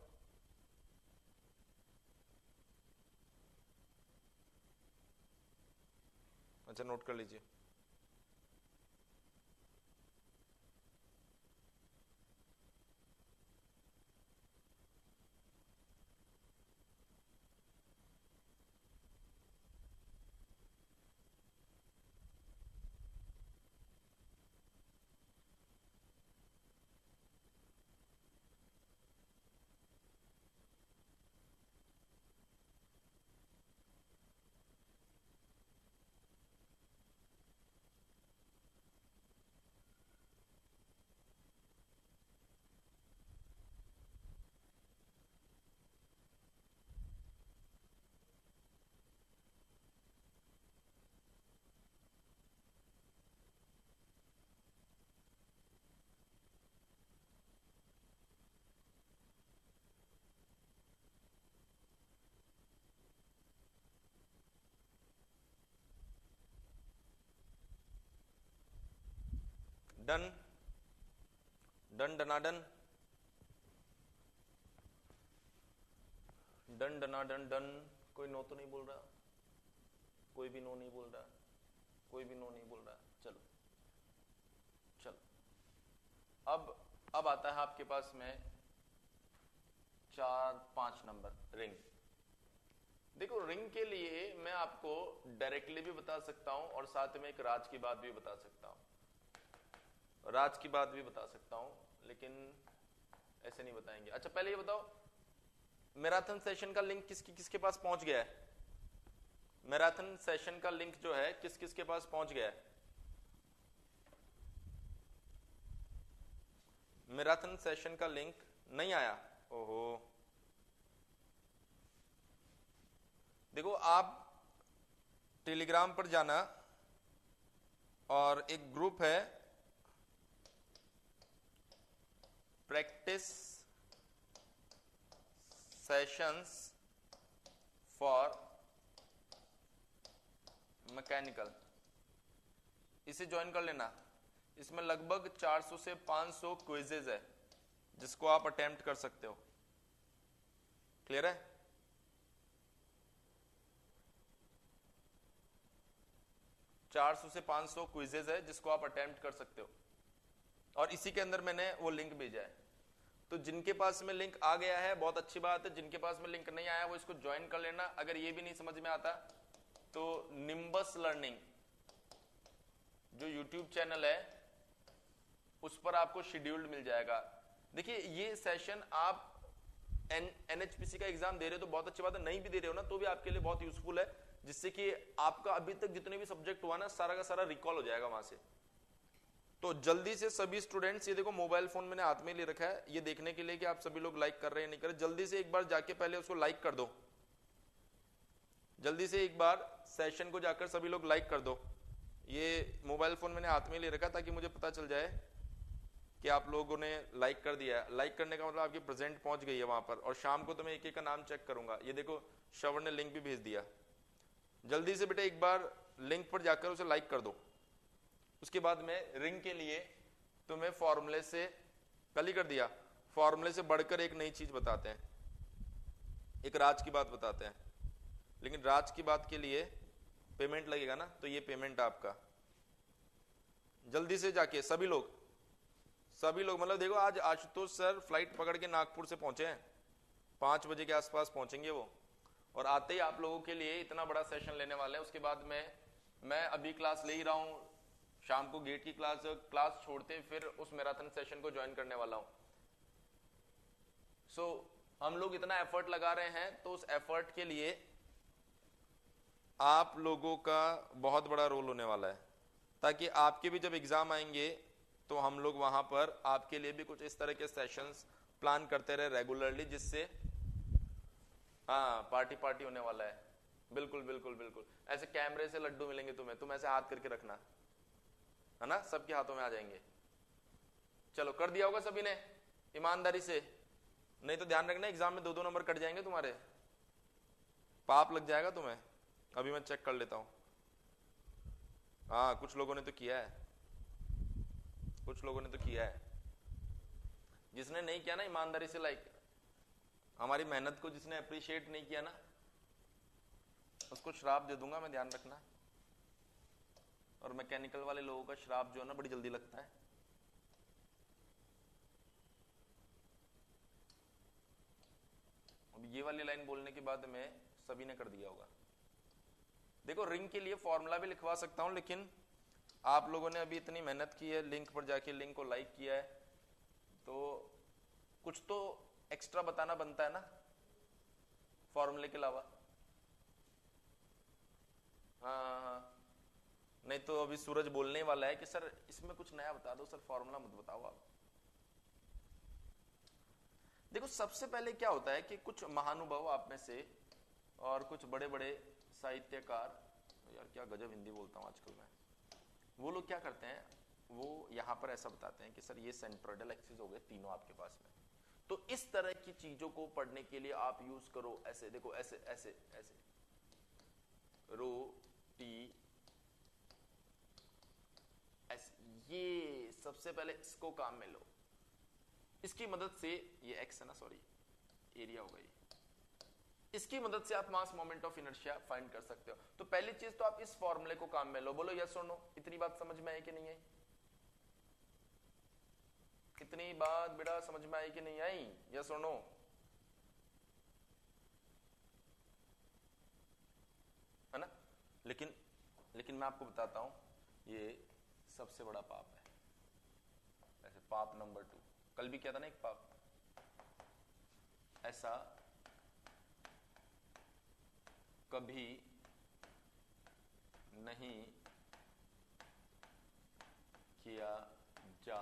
अच्छा नोट कर लीजिए। डन डन डनाडन डन डनाडन डन। कोई नो तो नहीं बोल रहा, कोई भी नो नहीं बोल रहा, कोई भी नो नहीं बोल रहा। चलो चलो अब आता है आपके पास में 4-5 नंबर रिंग। देखो रिंग के लिए मैं आपको डायरेक्टली भी बता सकता हूं और साथ में एक राज की बात भी बता सकता हूं, राज की बात भी बता सकता हूं, लेकिन ऐसे नहीं बताएंगे। अच्छा पहले ये बताओ, मैराथन सेशन का लिंक किसके पास पहुंच गया है? मैराथन सेशन का लिंक जो है किसके पास पहुंच गया है? मैराथन सेशन का लिंक नहीं आया? ओहो, देखो आप टेलीग्राम पर जाना और एक ग्रुप है प्रैक्टिस सेशंस फॉर मैकेनिकल, इसे ज्वाइन कर लेना। इसमें लगभग 400 से 500 क्विजेज है जिसको आप अटेम्प्ट कर सकते हो। क्लियर है? से 500 क्विजेज है जिसको आप अटेम्प्ट कर सकते हो और इसी के अंदर मैंने वो लिंक भेजा है। तो जिनके पास में लिंक आ गया है बहुत अच्छी बात है, जिनके पास में लिंक नहीं आया वो इसको ज्वाइन कर लेना। अगर ये भी नहीं समझ में आता तो निम्बस लर्निंग जो यूट्यूब चैनल है उस पर आपको शेड्यूल्ड मिल जाएगा। देखिए ये सेशन आप एनएचपीसी का एग्जाम दे रहे हो तो बहुत अच्छी बात है, नहीं भी दे रहे हो ना तो भी आपके लिए बहुत यूजफुल है, जिससे कि आपका अभी तक जितने भी सब्जेक्ट हुआ ना सारा का सारा रिकॉल हो जाएगा वहां से। तो जल्दी से सभी स्टूडेंट्स, ये देखो मोबाइल फोन मैंने हाथ में ले रखा है ये देखने के लिए कि आप सभी लोग लाइक कर रहे हैं नहीं कर रहे, जल्दी से एक बार जाके पहले उसको लाइक कर दो, जल्दी से एक बार सेशन को जाकर सभी लोग लाइक कर दो। ये मोबाइल फोन मैंने हाथ में ले रखा ताकि मुझे पता चल जाए कि आप लोगों ने लाइक कर दिया है। लाइक करने का मतलब आपकी प्रेजेंट पहुंच गई है वहां पर, और शाम को तो मैं एक एक का नाम चेक करूंगा। ये देखो श्रवण ने लिंक भी भेज दिया, जल्दी से बेटा एक बार लिंक पर जाकर उसे लाइक कर दो। उसके बाद में रिंग के लिए तुम्हें फॉर्मूले से, कल ही कर दिया, फॉर्मूले से बढ़कर एक नई चीज बताते हैं, एक राज की बात बताते हैं। लेकिन राज की बात के लिए पेमेंट लगेगा ना, तो ये पेमेंट आपका। जल्दी से जाके सभी लोग मतलब देखो आज आशुतोष सर फ्लाइट पकड़ के नागपुर से पहुंचे हैं, 5 बजे के आसपास पहुंचेंगे वो, और आते ही आप लोगों के लिए इतना बड़ा सेशन लेने वाले हैं। उसके बाद में मैं अभी क्लास ले ही रहा हूं, शाम को गेट की क्लास छोड़ते फिर उस मैराथन सेशन को ज्वाइन करने वाला हूं। सो हम लोग इतना एफर्ट लगा रहे हैं तो उस एफर्ट के लिए आप लोगों का बहुत बड़ा रोल होने वाला है, ताकि आपके भी जब एग्जाम आएंगे तो हम लोग वहां पर आपके लिए भी कुछ इस तरह के सेशंस प्लान करते रहे रेगुलरली, जिससे हाँ पार्टी होने वाला है। बिल्कुल बिल्कुल बिल्कुल, ऐसे कैमरे से लड्डू मिलेंगे तुम्हें, तुम ऐसे हाथ करके रखना है ना, सबके हाथों में आ जाएंगे। चलो कर दिया होगा सभी ने ईमानदारी से, नहीं तो ध्यान रखना एग्जाम में 2-2 नंबर कट जाएंगे तुम्हारे, पाप लग जाएगा तुम्हें। अभी मैं चेक कर लेता हूं। हाँ कुछ लोगों ने तो किया है, कुछ लोगों ने तो किया है। जिसने नहीं किया ना ईमानदारी से, लाइक हमारी मेहनत को जिसने अप्रिशिएट नहीं किया ना उसको श्राप दे दूंगा मैं, ध्यान रखना। और मैकेनिकल वाले लोगों का श्राप जो है ना बड़ी जल्दी लगता है। अब ये वाली लाइन बोलने के बाद में सभी ने कर दिया होगा। देखो रिंग के लिए फॉर्मूला भी लिखवा सकता हूं, लेकिन आप लोगों ने अभी इतनी मेहनत की है, लिंक पर जाके लिंक को लाइक किया है, तो कुछ तो एक्स्ट्रा बताना बनता है ना फॉर्मूले के अलावा। हाँ नहीं तो अभी सूरज बोलने वाला है कि सर इसमें कुछ नया बता दो सर, फॉर्मूला मत बताओ आप। देखो सबसे पहले क्या होता है कि कुछ महानुभाव आप में से और कुछ बड़े बड़े साहित्यकार, यार क्या गजब हिंदी बोलता हूं आजकल मैं, वो लोग क्या करते हैं, वो यहां पर ऐसा बताते हैं कि सर ये सेंट्रोइडल एक्सिस हो गए तीनों आपके पास में, तो इस तरह की चीजों को पढ़ने के लिए आप यूज करो ऐसे, देखो ऐसे ऐसे ऐसे, रो टी ऐसे, ये सब सबसे पहले इसको काम में लो, इसकी मदद से, ये x है ना, सॉरी एरिया हो गई, इसकी मदद से आप मास मोमेंट ऑफ इनर्शिया फाइंड कर सकते हो। तो पहली चीज तो आप इस फॉर्मूले को काम में लो। बोलो यस और नो, इतनी बात समझ में आई कि नहीं आई? इतनी बात बेटा समझ में आई कि नहीं आई? यस और नो? है ना? लेकिन मैं आपको बताता हूं, ये सबसे बड़ा पाप है। ऐसे पाप नंबर 2, कल भी किया था ना एक पाप, ऐसा कभी नहीं किया जा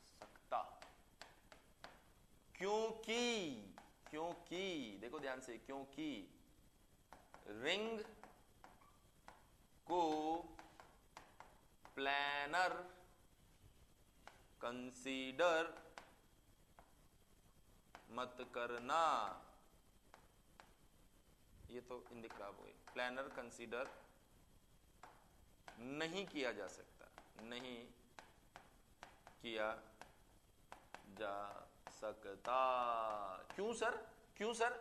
सकता, क्योंकि देखो ध्यान से, क्योंकि रिंग को प्लानर कंसीडर मत करना। ये तो हिंदी खराब हो गई। प्लानर कंसीडर नहीं किया जा सकता, नहीं किया जा सकता। क्यों सर?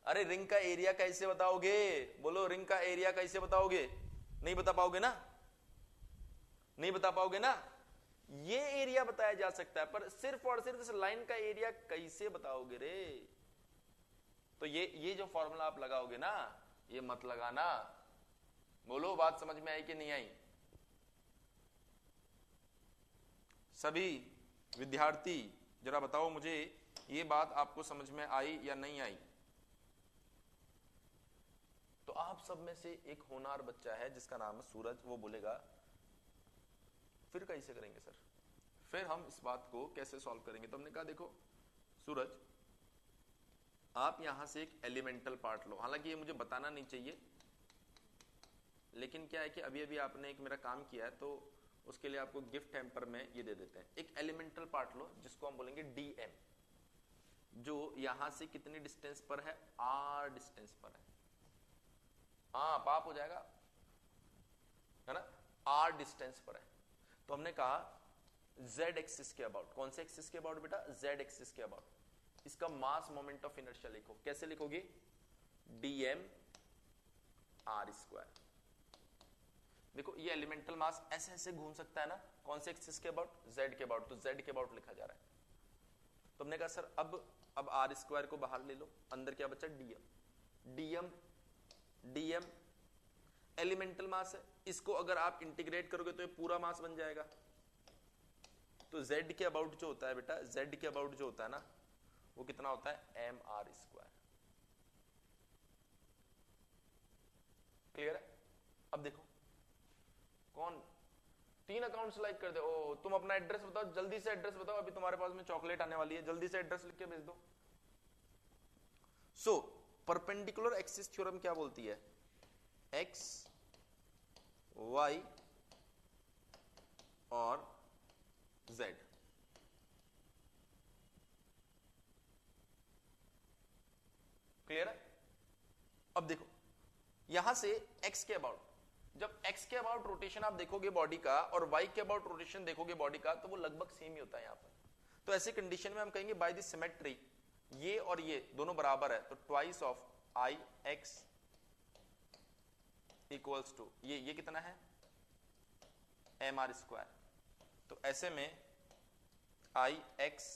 अरे रिंग का एरिया कैसे बताओगे? बोलो रिंग का एरिया कैसे बताओगे? नहीं बता पाओगे ना? नहीं बता पाओगे ना? ये एरिया बताया जा सकता है, पर सिर्फ और सिर्फ इस लाइन का एरिया कैसे बताओगे रे? तो ये जो फॉर्मूला आप लगाओगे ना, ये मत लगाना। बोलो बात समझ में आई कि नहीं आई? सभी विद्यार्थी जरा बताओ मुझे, ये बात आपको समझ में आई या नहीं आई? तो आप सब में से एक होनहार बच्चा है जिसका नाम है सूरज, वो बोलेगा फिर कैसे करेंगे सर, फिर हम इस बात को कैसे सॉल्व करेंगे? तो हमने कहा देखो सूरज, आप यहां से एक एलिमेंटल पार्ट लो। हालांकि ये मुझे बताना नहीं चाहिए, लेकिन क्या है कि अभी अभी आपने एक मेरा काम किया है, तो उसके लिए आपको गिफ्ट हैम्पर में ये दे देते हैं। एक एलिमेंटल पार्ट लो जिसको हम बोलेंगे dm, जो यहां से कितनी डिस्टेंस पर है? r डिस्टेंस पर है। हाँ पाप हो जाएगा, है ना? r डिस्टेंस पर है। तो हमने कहा z एक्सिस के अबाउट। कौन से एक्सिस के अबाउट बेटा? z एक्सिस के अबाउट। इसका मास मोमेंट ऑफ इनर्शिया लिखो। कैसे लिखोगे? dm r²। देखो ये एलिमेंटल मास ऐसे ऐसे घूम सकता है ना। कौन से एक्सिस के अबाउट? z के अबाउट। तो z के अबाउट लिखा जा रहा है। तो हमने कहा सर अब r² को बाहर ले लो, अंदर क्या बचा? dm एलिमेंटल मास है, इसको अगर आप इंटीग्रेट करोगे तो ये पूरा मास बन जाएगा। तो z के अबाउट जो होता है बेटा, z के अबाउट जो होता है ना, वो कितना होता है? mr²। क्लियर है? अब देखो कौन 3 अकाउंट्स लाइक कर दे। ओ तुम अपना एड्रेस बताओ, जल्दी से एड्रेस बताओ, अभी तुम्हारे पास में चॉकलेट आने वाली है, जल्दी से एड्रेस लिख के भेज दो। सो परपेंडिकुलर एक्सिस थ्योरम क्या बोलती है? x y और z। क्लियर है? अब देखो यहां से x के अबाउट, जब x के अबाउट रोटेशन आप देखोगे बॉडी का और y के अबाउट रोटेशन देखोगे बॉडी का, तो वो लगभग सेम ही होता है यहां पर। तो ऐसे कंडीशन में हम कहेंगे बाय द सिमेट्री, ये और ये दोनों बराबर है, तो twice of I X equals to ये कितना है? mr²। तो ऐसे में I X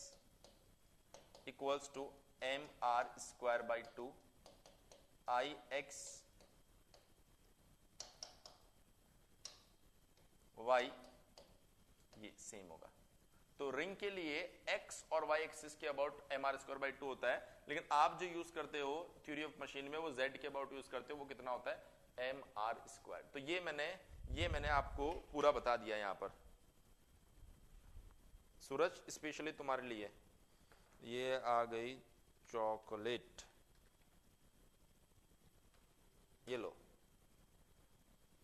equals to mr²/2 I X y, ये सेम होगा। तो रिंग के लिए x और y एक्सिस के अबाउट mr²/2 होता है, लेकिन आप जो यूज करते हो थ्योरी ऑफ मशीन में, वो z के अबाउट यूज करते हो, वो कितना होता है? mr²। तो ये मैंने आपको पूरा बता दिया यहां पर। सूरज स्पेशली तुम्हारे लिए ये आ गई चॉकलेट, ये लो,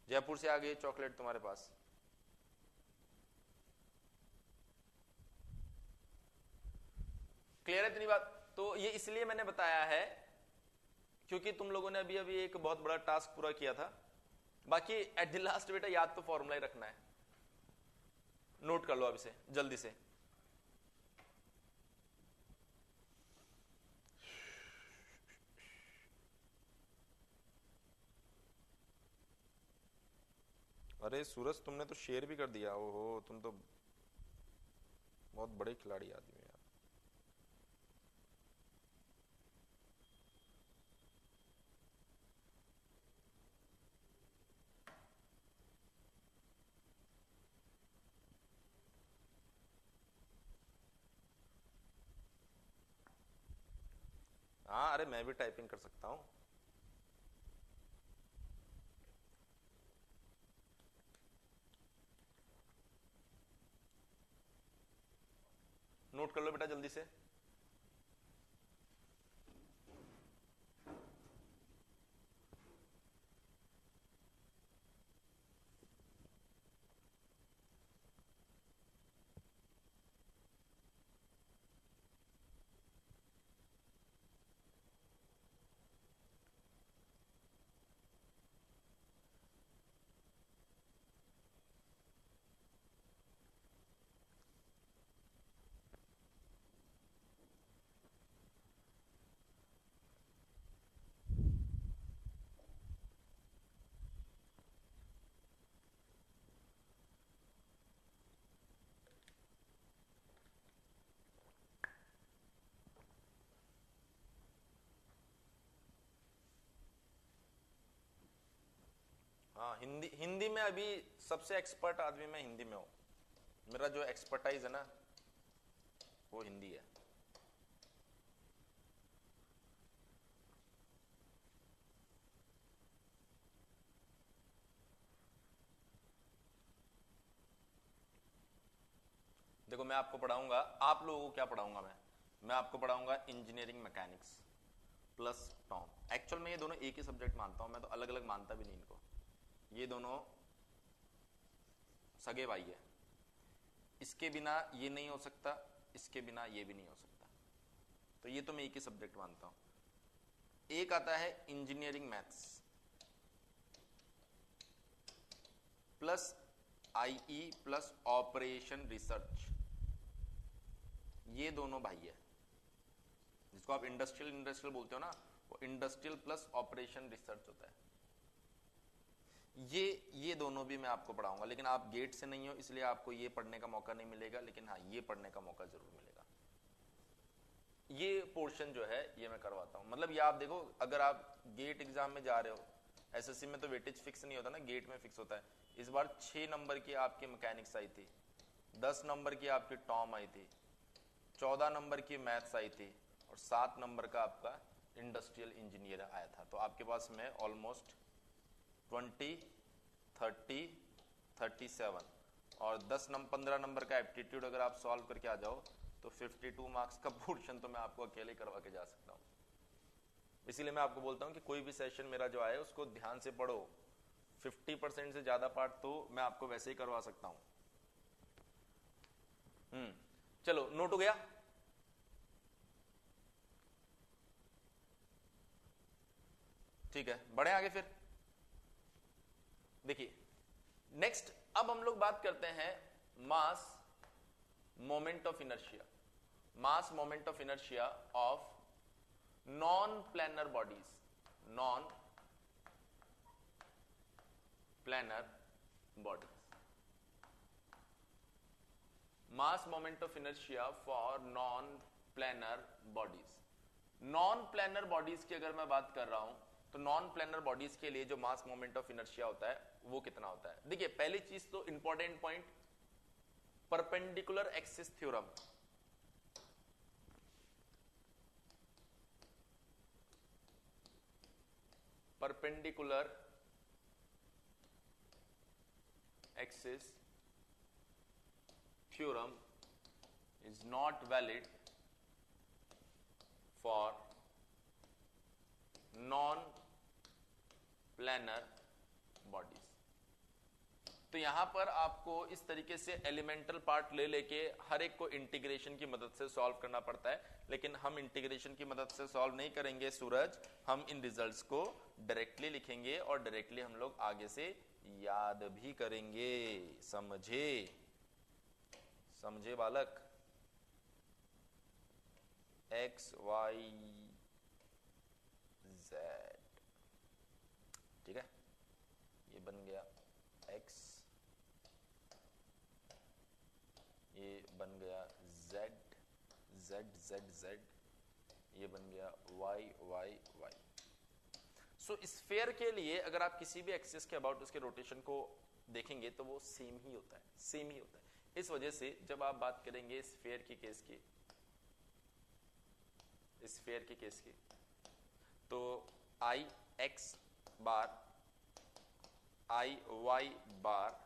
जयपुर से आ गई चॉकलेट तुम्हारे पास। क्लियर है इतनी बात? तो ये इसलिए मैंने बताया है क्योंकि तुम लोगों ने अभी अभी एक बहुत बड़ा टास्क पूरा किया था। बाकी एट द लास्ट बेटा याद तो फॉर्मूला ही रखना है, नोट कर लो अब इसे जल्दी से। अरे सूरज तुमने तो शेयर भी कर दिया, ओहो तुम तो बहुत बड़े खिलाड़ी आदमी हो यार। हाँ अरे मैं भी टाइपिंग कर सकता हूँ। नोट कर लो बेटा जल्दी से। हाँ हिंदी, हिंदी में अभी सबसे एक्सपर्ट आदमी मैं हिंदी में हूँ। मेरा जो एक्सपर्टाइज है ना वो हिंदी है। देखो मैं आपको पढ़ाऊंगा, आप लोगों को क्या पढ़ाऊंगा मैं आपको पढ़ाऊंगा engineering mechanics plus Tom. Actual में ये दोनों एक ही सब्जेक्ट मानता हूं मैं, तो अलग अलग मानता भी नहीं इनको। ये दोनों सगे भाई है, इसके बिना ये नहीं हो सकता, इसके बिना ये भी नहीं हो सकता, तो ये तो मैं एक ही सब्जेक्ट मानता हूं। एक आता है engineering maths plus IE plus operation research, ये दोनों भाई है, जिसको आप इंडस्ट्रियल बोलते हो ना, वो इंडस्ट्रियल प्लस ऑपरेशन रिसर्च होता है। ये दोनों भी मैं आपको पढ़ाऊंगा, लेकिन आप गेट से नहीं हो इसलिए आपको ये पढ़ने का मौका नहीं मिलेगा, लेकिन हाँ ये पढ़ने का मौका जरूर मिलेगा। ये पोर्शन जो है ये मैं करवाता हूं। मतलब ये आप देखो, अगर आप गेट एग्जाम में जा रहे हो, एसएससी में तो वेटेज फिक्स नहीं होता ना, गेट में फिक्स होता है। इस बार 6 नंबर की आपकी मैकेनिक्स आई थी, 10 नंबर की आपकी टॉम आई थी, 14 नंबर की मैथ्स आई थी, और 7 नंबर का आपका इंडस्ट्रियल इंजीनियर आया था। तो आपके पास में ऑलमोस्ट 20, 30, 37 और 15 नंबर का एप्टीट्यूड अगर आप सॉल्व करके आ जाओ तो 52 मार्क्स का पोर्शन तो मैं आपको अकेले करवा के जा सकता हूं। इसीलिए मैं आपको बोलता हूं कि कोई भी सेशन मेरा जो आए उसको ध्यान से पढ़ो। 50% से ज्यादा पार्ट तो मैं आपको वैसे ही करवा सकता हूं। चलो नोट हो गया। ठीक है, बढ़े आगे फिर। देखिए नेक्स्ट, अब हम लोग बात करते हैं mass moment of inertia. Mass moment of inertia of non planar bodies, non planar bodies. Mass moment of inertia for non planar bodies. Non planar bodies की अगर मैं बात कर रहा हूं तो नॉन प्लैनर बॉडीज के लिए जो मास मोमेंट ऑफ इनर्शिया होता है वो कितना होता है। देखिए पहली चीज तो important point, perpendicular axis theorem. Perpendicular axis theorem is not valid for non-planar bodies। तो यहां पर आपको इस तरीके से एलिमेंटल पार्ट ले लेके हर एक को इंटीग्रेशन की मदद से सॉल्व करना पड़ता है, लेकिन हम इंटीग्रेशन की मदद से सॉल्व नहीं करेंगे सूरज, हम इन रिजल्ट्स को डायरेक्टली लिखेंगे और डायरेक्टली हम लोग आगे से याद भी करेंगे, समझे। समझे बालक? एक्स वाई जेड, ठीक है, ये बन गया x, ये बन गया z, z z z, ये बन गया y y y। सो स्फेयर के लिए अगर आप किसी भी एक्सिस के अबाउट उसके रोटेशन को देखेंगे तो वो सेम ही होता है, सेम ही होता है। इस वजह से जब आप बात करेंगे स्फेयर की केस की, स्फेयर के केस की, तो I x bar, I Y bar,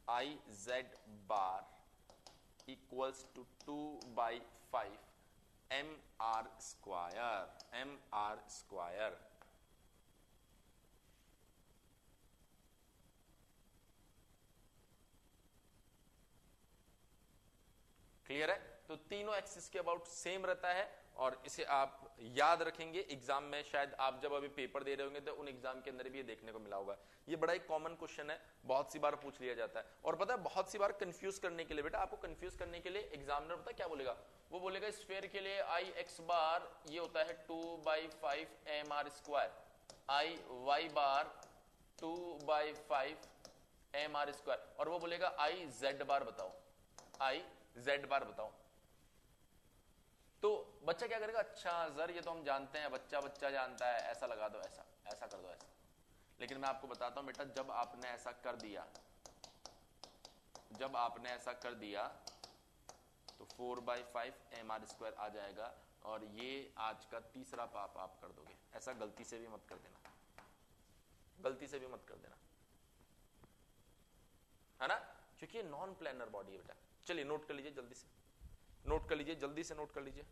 I Z bar equals to 2/5 M are square, M are square. Clear है? तो तीनों एक्सिस के अबाउट सेम रहता है और इसे आप याद रखेंगे। एग्जाम में शायद आप जब अभी पेपर दे रहे होंगे तो उन एग्जाम के अंदर भी ये देखने को मिला होगा। ये बड़ा एक कॉमन क्वेश्चन है, बहुत सी बार पूछ लिया जाता है। और पता है बहुत सी बार कंफ्यूज करने के लिए, बेटा आपको कंफ्यूज करने के लिए एग्जामिनर पता क्या बोलेगा, वो बोलेगा स्फेयर के लिए आई एक्स बार ये होता है 2/5 M are square, I Y bar 2/5 M are square, और वो बोलेगा आई जेड बार बताओ, आई जेड बार बताओ। तो बच्चा क्या करेगा, अच्छा सर ये तो हम जानते हैं, बच्चा बच्चा जानता है, ऐसा लगा दो, ऐसा ऐसा कर दो, ऐसा। लेकिन मैं आपको बताता हूं बेटा, जब आपने ऐसा कर दिया, जब आपने ऐसा कर दिया तो 4/5 एम आर स्क्वायर आ जाएगा और ये आज का तीसरा पाप आप कर दोगे। ऐसा गलती से भी मत कर देना, गलती से भी मत कर देना, है ना, क्योंकि ये नॉन प्लेनर बॉडी है बेटा। चलिए नोट कर लीजिए, जल्दी से नोट कर लीजिए, जल्दी से नोट कर लीजिए।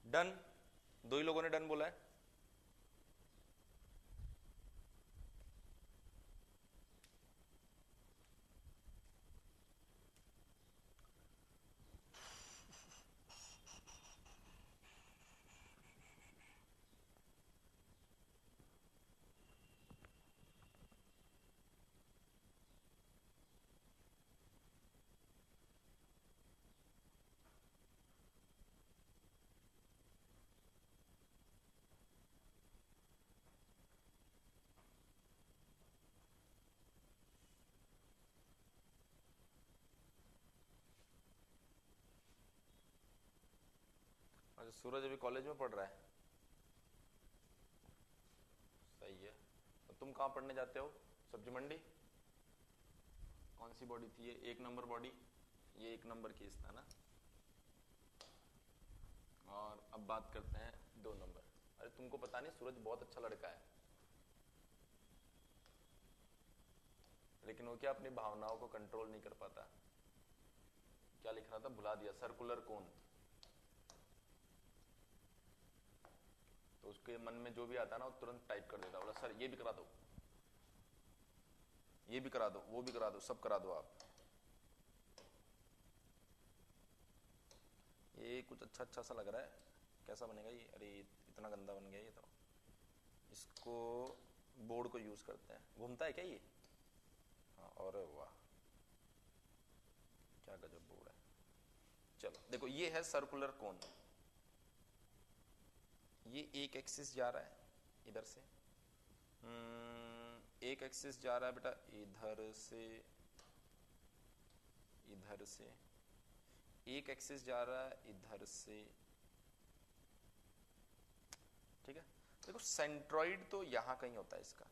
डन, दो ही लोगों ने डन बोला है। अच्छा, सूरज अभी कॉलेज में पढ़ रहा है, सही है। तो तुम कहाँ पढ़ने जाते हो? सब्जी मंडी? कौन सी बॉडी थी ये? 1 नंबर बॉडी, ये 1 नंबर केस था ना। और अब बात करते हैं 2 नंबर। अरे तुमको पता नहीं, सूरज बहुत अच्छा लड़का है, लेकिन वो क्या अपनी भावनाओं को कंट्रोल नहीं कर पाता। क्या लिख रहा था भुला दिया, सर्कुलर कोन। तो उसके मन में जो भी आता ना वो तुरंत टाइप कर देता, बोला सर ये भी करा दो, ये भी करा दो, वो भी करा दो, सब करा दो आप। ये कुछ अच्छा अच्छा सा लग रहा है, कैसा बनेगा ये? अरे कितना गंदा बन गया ये तो। इसको बोर्ड को यूज करते हैं। घूमता है क्या ये? हाँ, और वाह क्या गजब बोर्ड है। चलो देखो, ये है सर्कुलर कोन। ये एक एक्सिस जा रहा है इधर से, एक एक्सिस जा रहा है बेटा इधर से, इधर से एक एक्सिस जा रहा है इधर से, ठीक है। देखो सेंट्रॉइड तो यहां कहीं होता है इसका,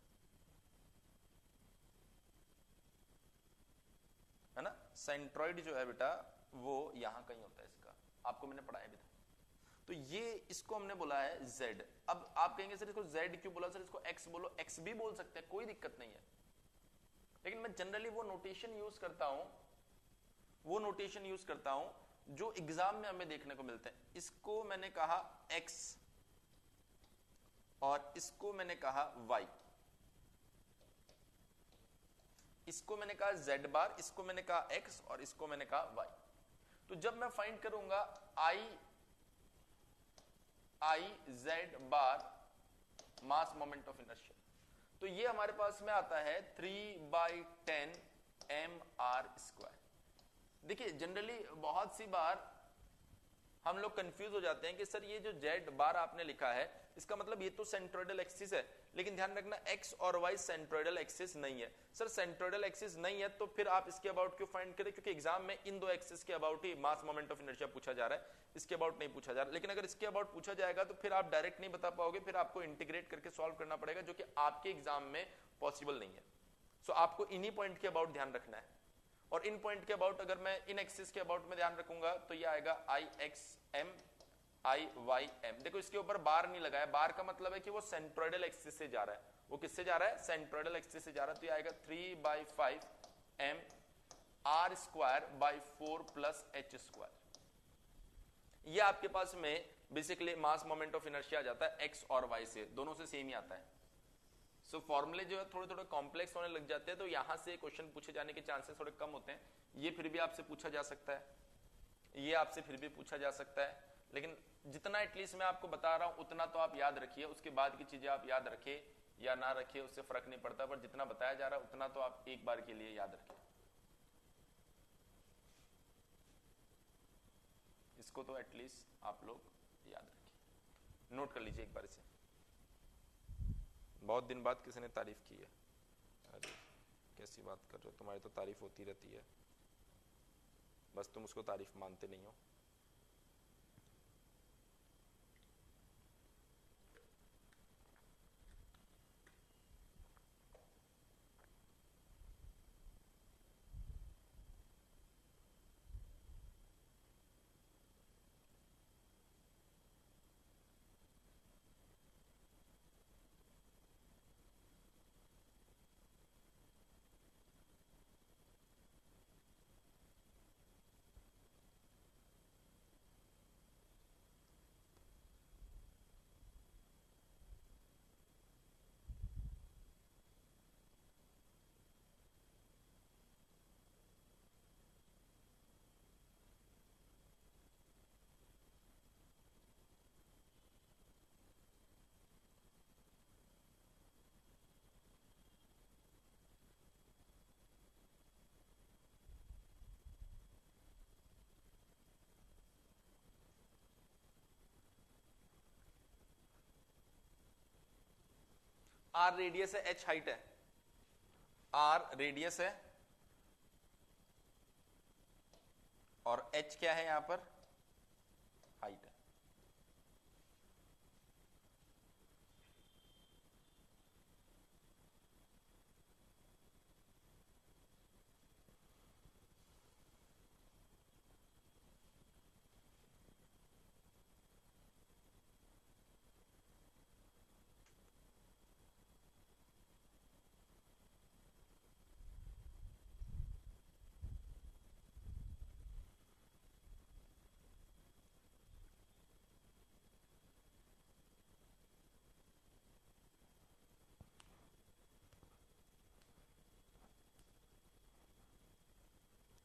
है ना। सेंट्रॉइड जो है बेटा वो यहां कहीं होता है इसका, आपको मैंने पढ़ाया भी था। तो ये इसको हमने बोला है z। अब आप कहेंगे सर इसको z क्यों बोला, सर इसको x बोलो। x भी बोल सकते हैं, कोई दिक्कत नहीं है, लेकिन मैं जनरली वो नोटेशन यूज करता हूं, वो नोटेशन यूज करता हूं जो एग्जाम में हमें देखने को मिलते हैं। इसको मैंने कहा x और इसको मैंने कहा y, इसको मैंने कहा z बार, इसको मैंने कहा x और इसको मैंने कहा y। तो जब मैं फाइंड करूंगा I z bar mass moment of inertia, तो ये हमारे पास में आता है 3/10 mr²। देखिए जनरली बहुत सी बार हम लोग कंफ्यूज हो जाते हैं कि सर ये जो z बार आपने लिखा है इसका मतलब ये तो सेंट्रोइडल एक्सिस है, लेकिन ध्यान रखना x और y सेंट्रोइडल एक्सिस नहीं है। सर सेंट्रोइडल एक्सिस नहीं है तो फिर आप इसके अबाउट क्यों फाइंड करें, क्योंकि एग्जाम में इन दो एक्सिस के about he mass moment of inertia पूछा जा रहा है, इसके अबाउट नहीं पूछा जा रहा। लेकिन अगर इसके अबाउट पूछा जाएगा तो फिर आप डायरेक्ट नहीं बता पाओगे, फिर आपको इंटीग्रेट करके सॉल्व करना पड़ेगा, जो कि आपके एग्जाम में पॉसिबल नहीं है। सो आपको इन्हीं पॉइंट के अबाउट ध्यान रखना है, और इन पॉइंट के अबाउट अगर मैं इन एक्सिस के अबाउट में ध्यान रखूंगा तो ये आएगा IXM IYM। देखो इसके ऊपर बार नहीं लगाया, बार का मतलब है कि वो सेंट्रोइडल एक्सिस से जा रहा है। वो किससे जा रहा है? सेंट्रोइडल एक्सिस से जा रहा है। तो ये आएगा 3/5 mr²/4 + h²। ये आपके पास में basically mass moment of inertia आ जाता है x और y से, दोनों से सेम ही आता है। सो फॉर्मूले जो है थोड़े थोड़े कॉम्प्लेक्स होने लग जाते हैं, तो यहां से क्वेश्चन पूछे जाने के चांसेस थोड़े कम होते हैं। ये फिर भी आपसे पूछा जा सकता है, ये आपसे फिर भी पूछा जा सकता है, लेकिन जितना एटलीस्ट मैं आपको बता रहा हूं उतना तो आप याद रखिए। उसके बाद की चीजें आप याद रखिए या ना रखिए उससे फर्क नहीं पड़ता, पर जितना बताया जा रहा है उतना तो आप एक बार के लिए याद रखिए। इसको तो एटलीस्ट आप लोग याद रखिए, नोट कर लीजिए एक बार इसे। बहुत दिन बाद किसी ने तारीफ की है। अरे कैसी बात कर रहे हो, तुम्हारी तो तारीफ होती रहती है, बस तुम उसको तारीफ मानते नहीं हो। R रेडियस है, H हाइट है। R रेडियस है और H क्या है यहां पर? हाइट है।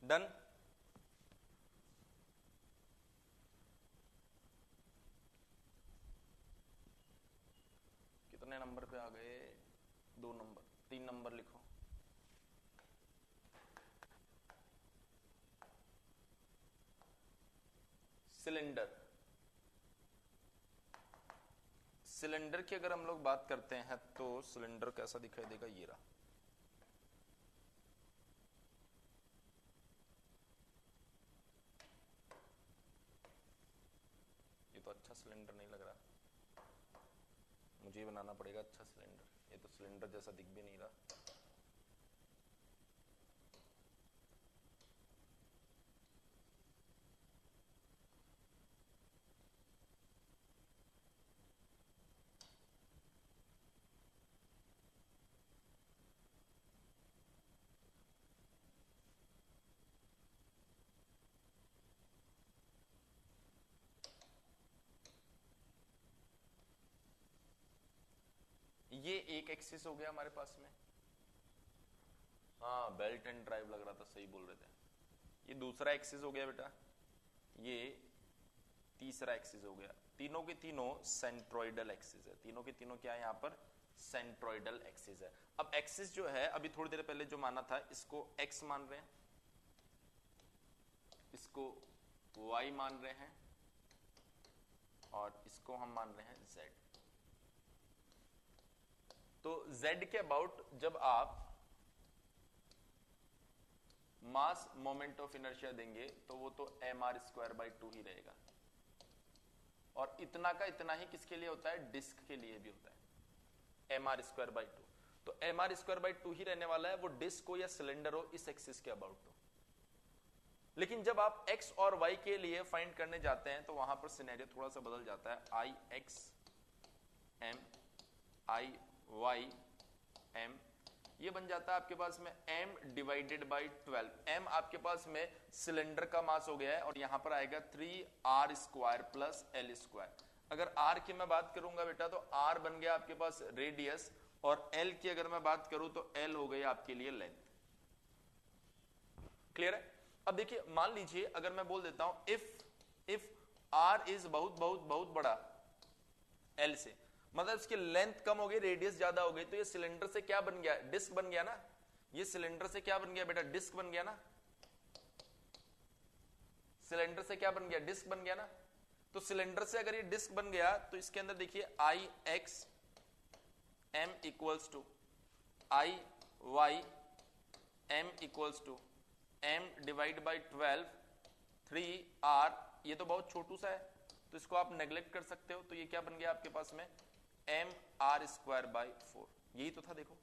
डन। पे आ गए, 2 नंबर, 3 नंबर लिखो। सिलेंडर, सिलेंडर की अगर हम लोग बात करते हैं तो सिलेंडर कैसा दिखाई देगा, ये रहा। ये तो अच्छा सिलेंडर नहीं लग रहा, मुझे ही बनाना पड़ेगा अच्छा सिलेंडर। ये तो सिलेंडर जैसा दिख भी नहीं रहा। ये एक एक्सिस हो गया हमारे पास में, हाँ बेल्ट एंड ड्राइव लग रहा था, सही बोल रहे थे। ये दूसरा एक्सिस हो गया बेटा, ये तीसरा एक्सिस हो गया। तीनों के तीनों सेंट्रोइडल एक्सिस है, तीनों के तीनों क्या है यहाँ पर, सेंट्रोइडल एक्सिस है। अब एक्सिस जो है अभी थोड़ी देर पहले जो माना था, इसको एक्स मान रहे हैं, इसको वाई मान रहे हैं, और इसको हम मान रहे हैं जेड। तो z के अबाउट जब आप मास मोमेंट ऑफ इनर्शिया देंगे तो वो तो mr²/2 ही रहेगा। और इतना का इतना ही किसके लिए होता है, डिस्क के लिए भी होता है, mr²/2। तो mr²/2 ही रहने वाला है, वो डिस्क हो या सिलेंडर हो, इस एक्सिस के अबाउट हो। लेकिन जब आप x और y के लिए फाइंड करने जाते हैं तो वहां पर सिनेरियो थोड़ा सा बदल जाता है। i x m i y m, ये बन जाता है आपके पास में m/12। m आपके पास में सिलेंडर का मास हो गया है, और यहां पर आएगा 3r² + l²। अगर r की मैं बात करूंगा बेटा तो r बन गया आपके पास रेडियस, और l की अगर मैं बात करूं तो l हो गई आपके लिए लेंथ। क्लियर है? अब देखिए, मान लीजिए अगर मैं बोल देता हूं इफ r इज बहुत बहुत बहुत बड़ा l से, मतलब इसकी लेंथ कम हो गई, रेडियस ज्यादा हो गई, तो ये सिलेंडर से क्या बन गया, डिस्क बन गया ना। ये सिलेंडर से क्या बन गया बेटा, डिस्क बन गया ना। सिलेंडर से क्या बन गया, डिस्क बन गया ना। तो सिलेंडर से अगर ये डिस्क बन गया तो इसके अंदर देखिए I x M equals to I Y M equals to m/12 3r। ये तो बहुत छोटू सा है, तो इसको आप नेग्लेक्ट कर सकते हो। तो ये क्या बन गया आपके पास में, mr²/4। यही तो था, देखो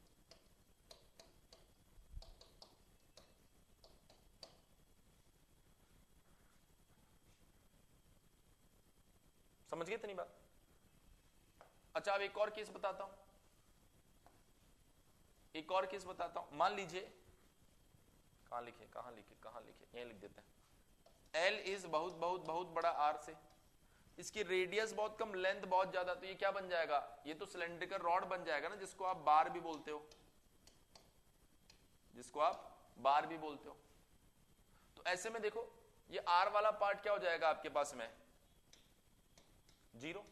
समझ गए इतनी बात। अच्छा, अब एक और केस बताता हूं, एक और केस बताता हूं। मान लीजिए, कहां लिखे कहां लिखे कहां लिखे, यहीं लिख देते हैं। l इज बहुत बहुत बहुत बड़ा r से, इसकी रेडियस बहुत कम, लेंथ बहुत ज्यादा, तो ये क्या बन जाएगा, ये तो सिलेंड्रिकल रॉड बन जाएगा ना, जिसको आप बार भी बोलते हो, जिसको आप बार भी बोलते हो। तो ऐसे में देखो, ये r वाला पार्ट क्या हो जाएगा आपके पास में, 0।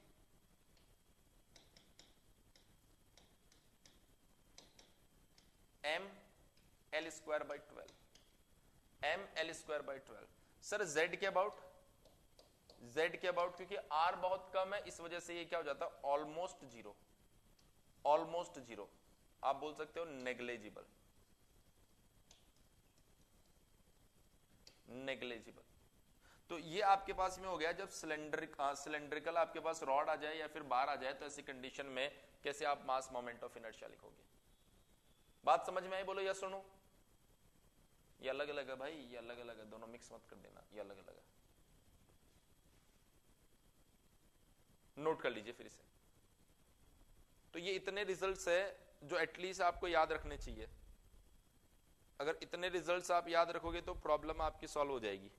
ml²/12 ml²/12। सर z के अबाउट, z के अबाउट क्योंकि r बहुत कम है, इस वजह से ये क्या हो जाता है, ऑलमोस्ट 0। ऑलमोस्ट 0 आप बोल सकते हो, नेग्लेजिबल, नेग्लेजिबल। तो ये आपके पास में हो गया, जब सिलेंड्रिकल आपके पास रॉड आ जाए या फिर बार आ जाए, तो ऐसी कंडीशन में कैसे आप मास मोमेंट ऑफ इनर्शिया लिखोगे। बात समझ में आई, बोलो या सुनो। ये अलग अलग है भाई, ये अलग अलग है, दोनों मिक्स मत कर देना, ये अलग अलग है, नोट कर लीजिए फिर से। तो ये इतने रिजल्ट्स है जो एटलीस्ट आपको याद रखने चाहिए। अगर इतने रिजल्ट्स आप याद रखोगे तो प्रॉब्लम आपकी सॉल्व हो जाएगी।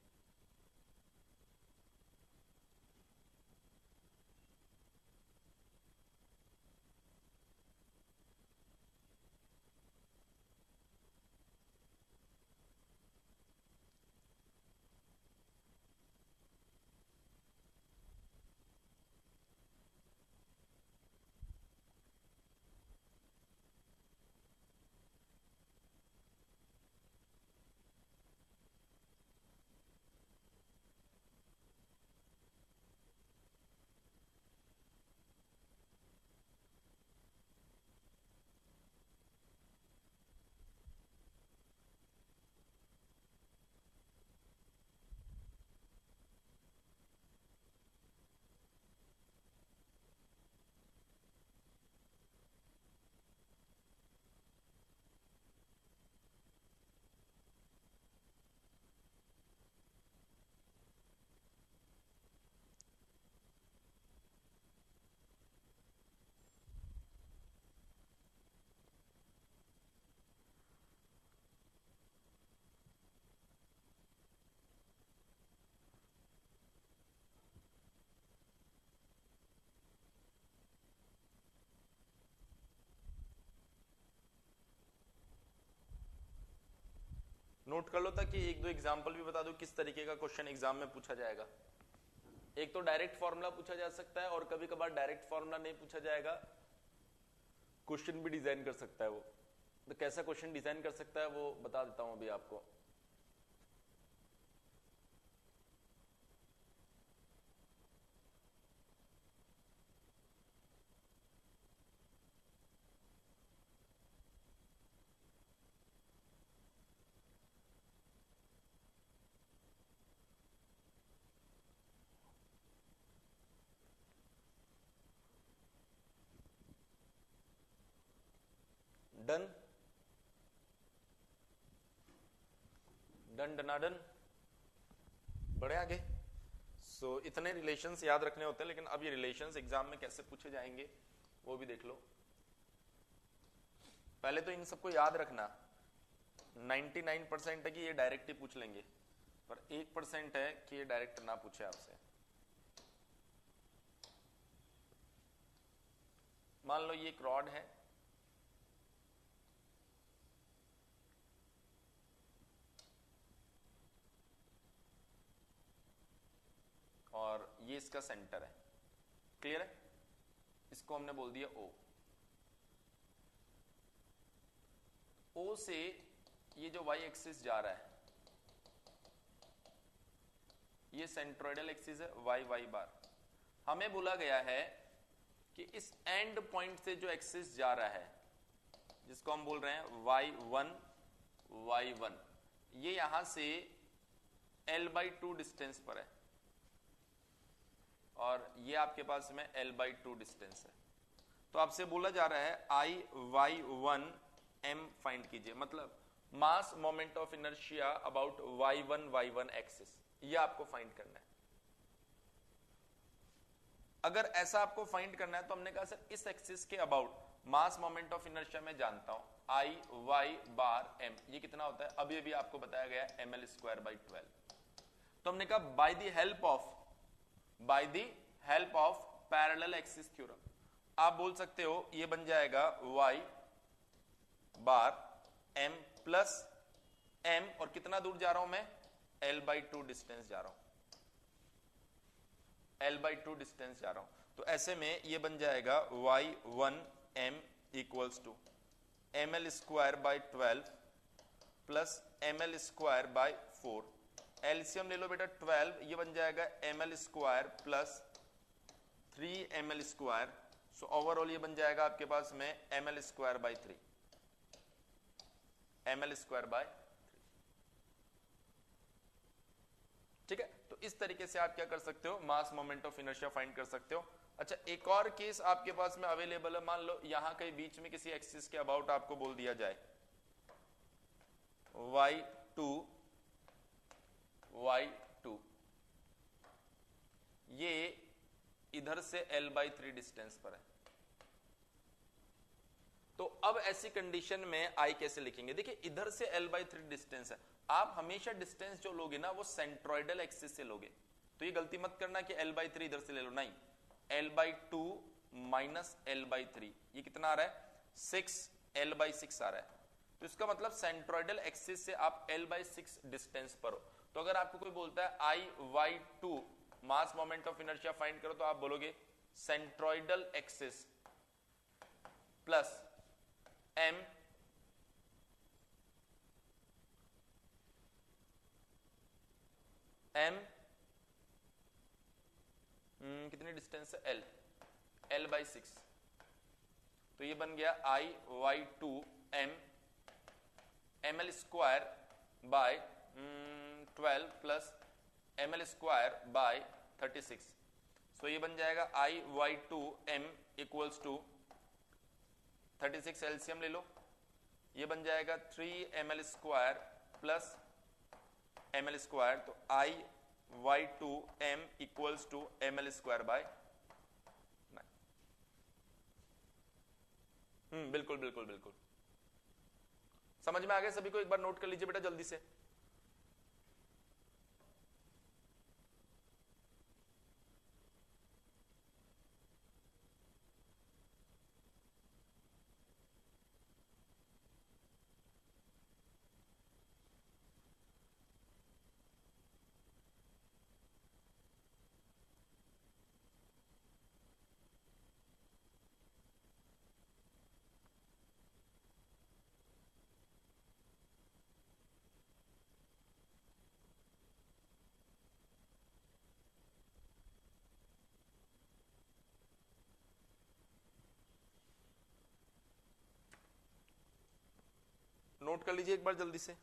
नोट कर लो ताकि एक दो एग्जांपल भी बता दो किस तरीके का क्वेश्चन एग्जाम में पूछा जाएगा। एक तो डायरेक्ट फॉर्मूला पूछा जा सकता है और कभी कभार डायरेक्ट फॉर्मूला नहीं पूछा जाएगा, क्वेश्चन भी डिजाइन कर सकता है वो। तो कैसा क्वेश्चन डिजाइन कर सकता है वो बता देता हूं अभी आपको। डन डन डनाडन, बढ़े आगे। सो इतने रिलेशंस याद रखने होते हैं, लेकिन अब ये रिलेशंस एग्जाम में कैसे पूछे जाएंगे वो भी देख लो। पहले तो इन सबको याद रखना, 99% है कि ये डायरेक्ट ही पूछ लेंगे, पर 1% है कि ये डायरेक्ट ना पूछे आपसे। मान लो ये एक रॉड है, और ये इसका सेंटर है, क्लियर है। इसको हमने बोल दिया O। O से ये जो y एक्सिस जा रहा है, ये सेंट्रोइडल एक्सिस है y y बार। हमें बोला गया है कि इस एंड पॉइंट से जो एक्सिस जा रहा है, जिसको हम बोल रहे हैं y1 y1, ये यहां से l/2 डिस्टेंस पर है और ये आपके पास में l/2 डिस्टेंस है। तो आपसे बोला जा रहा है I/y1 m फाइंड कीजिए, मतलब मास moment of inertia about y1 y1 axis, ये आपको फाइंड करना है। अगर ऐसा आपको फाइंड करना है तो हमने कहा सर इस एक्सिस के about mass moment of inertia मैं जानता हूं I/y/m, ये कितना होता है, अभी अभी आपको बताया गया ml²/12। तो हमने कहा bye the help of parallel axis theorem, आप बोल सकते हो ये बन जाएगा y बार m प्लस m, और कितना दूर जा रहा हूं मैं, l/2 डिस्टेंस जा रहा हूं, l/2 डिस्टेंस जा रहा हूं। तो ऐसे में ये बन जाएगा y1m equals to ml²/12 plus ml²/4। LCM ले लो बेटा 12, ये बन जाएगा ml² plus 3ml²। So overall ये बन जाएगा आपके पास में ml²/3, ml²/3। ठीक है, तो इस तरीके से आप क्या कर सकते हो, मास मोमेंट ऑफ इनर्शिया फाइंड कर सकते हो। अच्छा, एक और केस आपके पास में अवेलेबल है, मान लो यहां कहीं बीच में किसी एक्सिस के अबाउट आपको बोल दिया जाए y2 ये इधर से l/3 डिस्टेंस पर है। तो अब ऐसी कंडीशन में I कैसे लिखेंगे, देखिए इधर से l/3 डिस्टेंस है, आप हमेशा डिस्टेंस जो लोगे ना वो सेंट्रोइडल एक्सिस से लोगे। तो ये गलती मत करना कि l/3 इधर से ले लो, नहीं, l/2 माइनस l/3, ये कितना आ रहा है 6, l/6 आ रहा है। तो इसका मतलब सेंट्रोइडल एक्सिस से आप l/6 डिस्टेंस पर हो। तो अगर आपको कोई बोलता है I/y2 mass moment of inertia find करो, तो आप बोलोगे सेंट्रोइडल एक्सिस प्लस m कितनी डिस्टेंस है, l/6। तो ये बन गया I/y2 ml²/12 प्लस ml²/36। सो ये बन जाएगा I/y2 m equals to 36, LCM ले लो, ये बन जाएगा 3ml² प्लस ml²। तो I/y2 m equals to ml²/9। बिल्कुल बिल्कुल बिल्कुल, समझ में आ गया सभी को, एक बार नोट कर लीजिए बेटा जल्दी से। नोट कर लीजिए एक बार जल्दी से।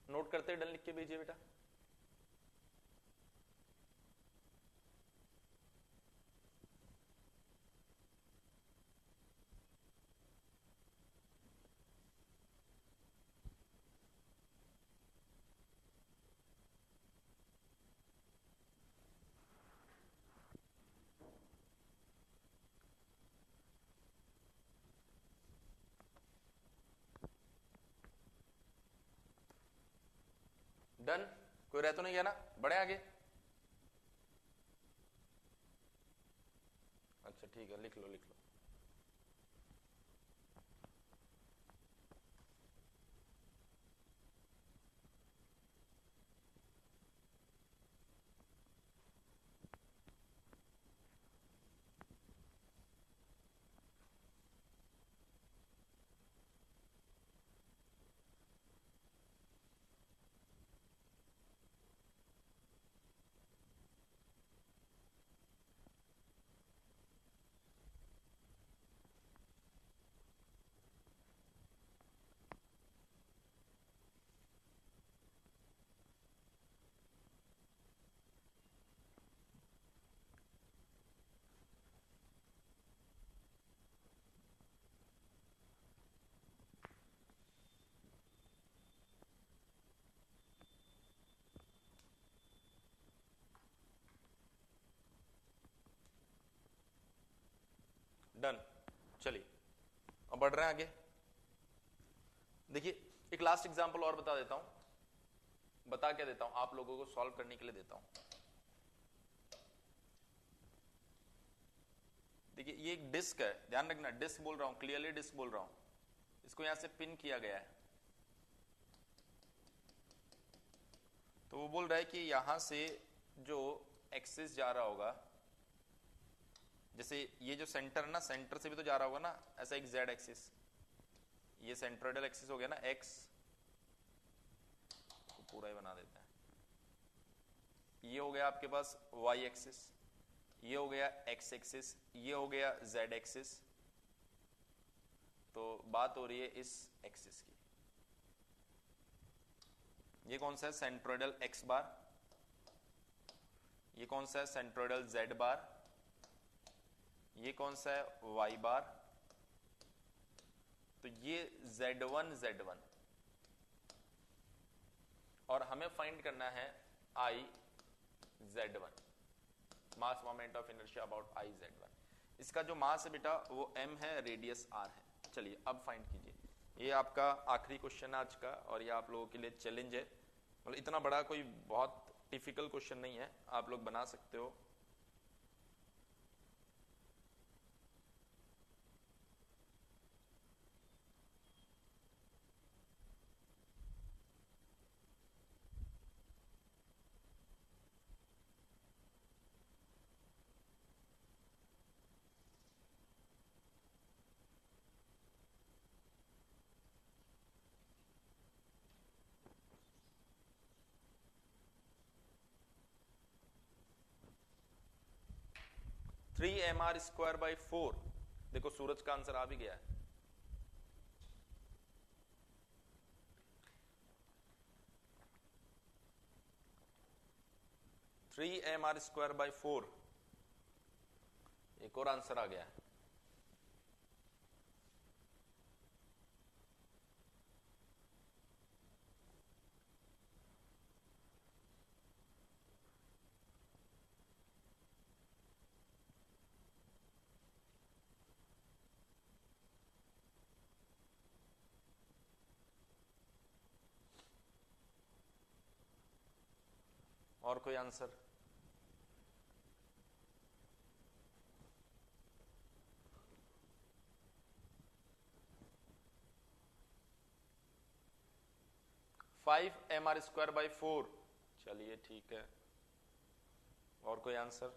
नोट करते डन लिख के भेजिए बेटा। डन, कोई रह तो नहीं गया ना? बढ़े आगे। अच्छा ठीक है, लिख लो लिख लो। डन, चलिए अब बढ़ रहे हैं आगे। देखिए एक लास्ट एग्जांपल और बता देता हूं, बता क्या देता हूं आप लोगों को सॉल्व करने के लिए देता हूं। देखिए ये एक डिस्क है, ध्यान रखना डिस्क बोल रहा हूं, क्लियरली डिस्क बोल रहा हूं। इसको यहां से पिन किया गया है, तो वो बोल रहा है कि यहां से जो एक्सिस जा रहा होगा, जैसे ये जो सेंटर है ना, सेंटर से भी तो जा रहा होगा ना, ऐसा एक जेड एक्सिस, ये सेंट्रोइडल एक्सिस हो गया ना, एक्स को पूरा ही बना देते हैं। ये हो गया आपके पास वाई एक्सिस, ये हो गया एक्स एक्सिस, ये हो गया जेड एक्सिस। तो बात हो रही है इस एक्सिस की। ये कौन सा है? सेंट्रोइडल एक्स बार। ये कौन सा है? सेंट्रोइडल जेड बार। ये कौन सा है? वाई बार। तो ये Z1 Z1, और हमें फाइंड करना है I Z1, mass moment of inertia about I Z1। इसका जो मास है बेटा वो m है, रेडियस r है। चलिए अब फाइंड कीजिए। ये आपका आखिरी क्वेश्चन है आज का, और ये आप लोगों के लिए चैलेंज है। मतलब इतना बड़ा कोई बहुत डिफिकल्ट क्वेश्चन नहीं है, आप लोग बना सकते हो। 3mr²/4। देखो सूरज का आंसर आ भी गया है। (3mr²/4) एक और आंसर आ गया है। और कोई आंसर? (5mr²/4) चलिए ठीक है। और कोई आंसर?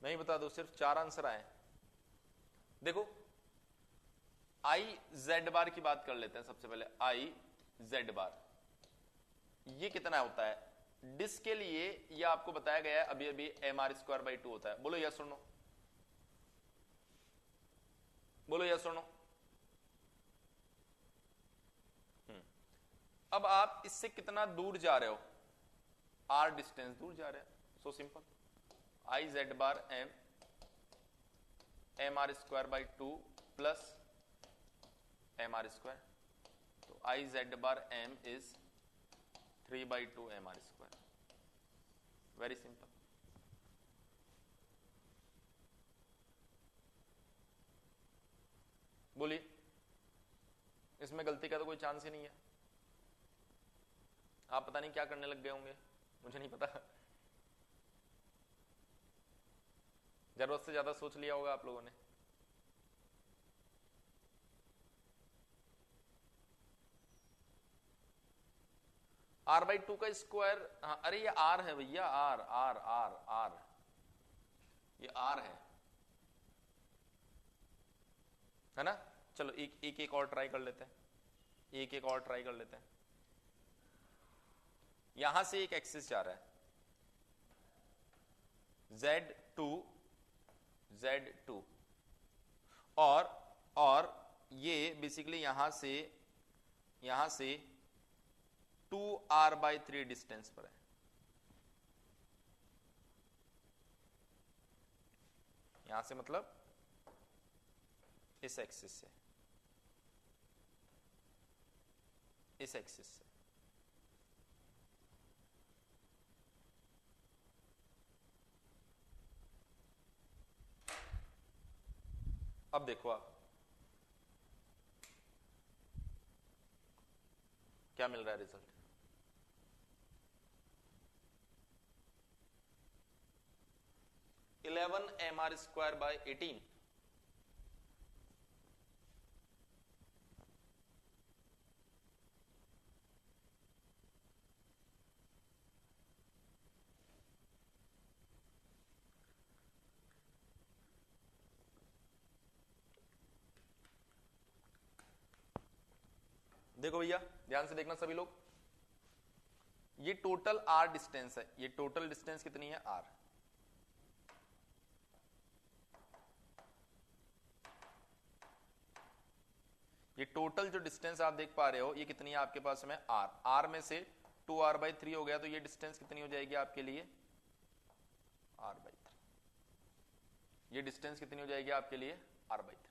मैं ही बता दूं, सिर्फ 4 आंसर आए। देखो IZ बार की बात कर लेते हैं सबसे पहले। IZ बार ये कितना होता है डिस्क के लिए? ये आपको बताया गया है अभी अभी mr²/2 होता है। बोलो यस और नो, बोलो यस और नो। अब आप इससे कितना दूर जा रहे हो? r डिस्टेंस दूर जा रहे हैं। सो सिंपल, IZ बार mr²/2 प्लस mr²। तो IZ bar m is 3/2 mr²। Very simple. बोलिए, इसमें गलती का तो कोई चांस ही नहीं है। आप पता नहीं क्या करने लग गए होंगे, मुझे नहीं पता। जरूरत से ज्यादा सोच लिया होगा आप लोगों ने। r/2 का स्क्वायर, हाँ अरे ये r है भैया, r r r r, ये r है ना। चलो एक और ट्राई कर लेते हैं, एक और ट्राई कर लेते हैं। यहां से एक एक्सिस जा रहा है Z2 और ये बेसिकली यहां से 2r/3 डिस्टेंस पर है। यहां से मतलब इस एक्सिस से, इस एक्सिस से। अब देखो आप क्या मिल रहा है रिजल्ट। (11mr²/18) देखो भैया ध्यान से देखना सभी लोग, ये टोटल r डिस्टेंस है। ये टोटल डिस्टेंस कितनी है? r। ये टोटल जो डिस्टेंस आप देख पा रहे हो ये कितनी है आपके पास में? r। r में से 2r/3 हो गया, तो ये डिस्टेंस कितनी हो जाएगी आपके लिए? r/3। ये डिस्टेंस कितनी हो जाएगी आपके लिए? r/3।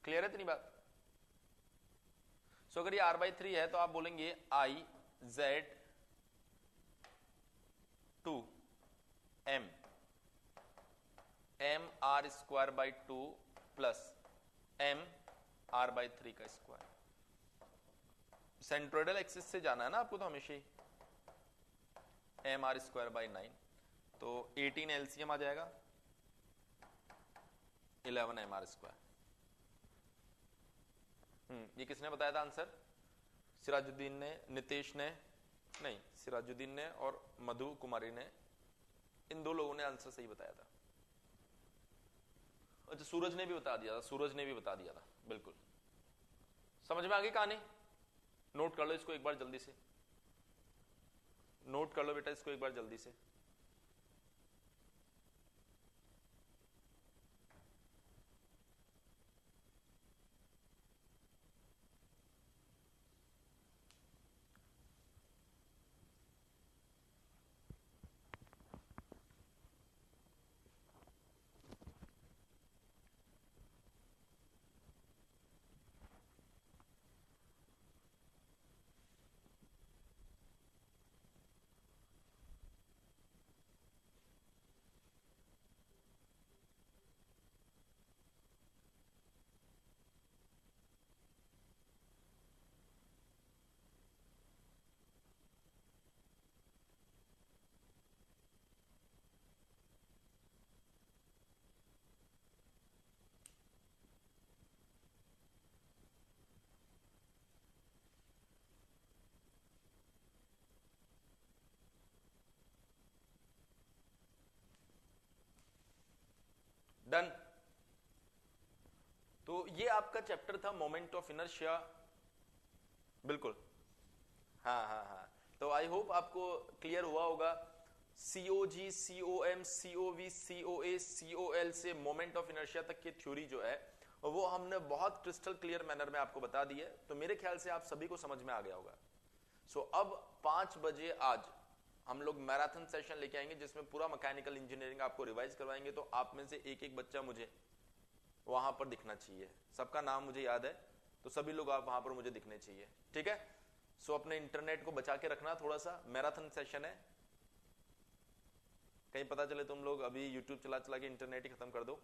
क्लियर है इतनी बात? सो अगर ये r/3 है तो आप बोलेंगे IZ2 m r² plus m r/3 का स्क्वायर। सेंट्रोइडल एक्सिस से जाना है ना आपको तो हमेशा ही, m r²/9 तो 18 एलसीएम आ जाएगा, 11 mr²। ये किसने बताया था आंसर? सिराजुद्दीन ने, नितेश ने नहीं, सिराजुद्दीन ने और मधु कुमारी ने, इन दो लोगों ने आंसर सही बताया था। अच्छा, सूरज ने भी बता दिया था, सूरज ने भी बता दिया था, बिल्कुल। समझ में आ गई कहानी? नोट कर लो इसको एक बार जल्दी से, नोट कर लो बेटा इसको एक बार जल्दी से। डन। तो ये आपका चैप्टर था मोमेंट ऑफ इनर्शिया, बिल्कुल। हाँ, तो आई होप आपको क्लियर हुआ होगा। COG, COM, COV, COA, COL से मोमेंट ऑफ इनर्शिया तक की थ्योरी जो है वो हमने बहुत क्रिस्टल क्लियर मैनर में आपको बता दी है, तो मेरे ख्याल से आप सभी को समझ में आ गया होगा। सो अब 5 बजे आज हम लोग मैराथन सेशन लेके आएंगे जिसमें पूरा मैकेनिकल इंजीनियरिंग आपको रिवाइज करवाएंगे। तो आप में से एक एक बच्चा मुझे वहां पर दिखना चाहिए, सबका नाम मुझे याद है, तो सभी लोग आप वहां पर मुझे दिखने चाहिए, ठीक है? सो अपने इंटरनेट को बचा के रखना थोड़ा सा, मैराथन सेशन है, कहीं पता चले तुम लोग अभी यूट्यूब चला चला के इंटरनेट ही खत्म कर दो।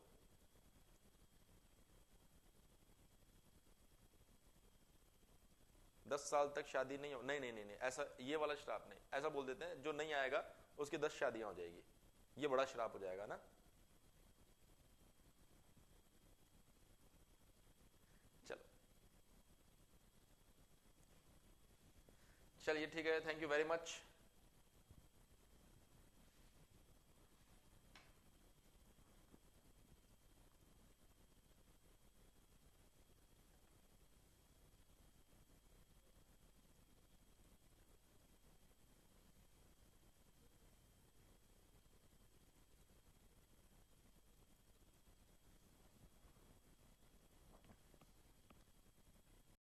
दस साल तक शादी नहीं हो, नहीं, ऐसा ये वाला श्राप नहीं, ऐसा बोल देते हैं जो नहीं आएगा उसकी 10 शादियां हो जाएगी, ये बड़ा श्राप हो जाएगा ना। चलो चलिए ठीक है, थैंक यू वेरी मच।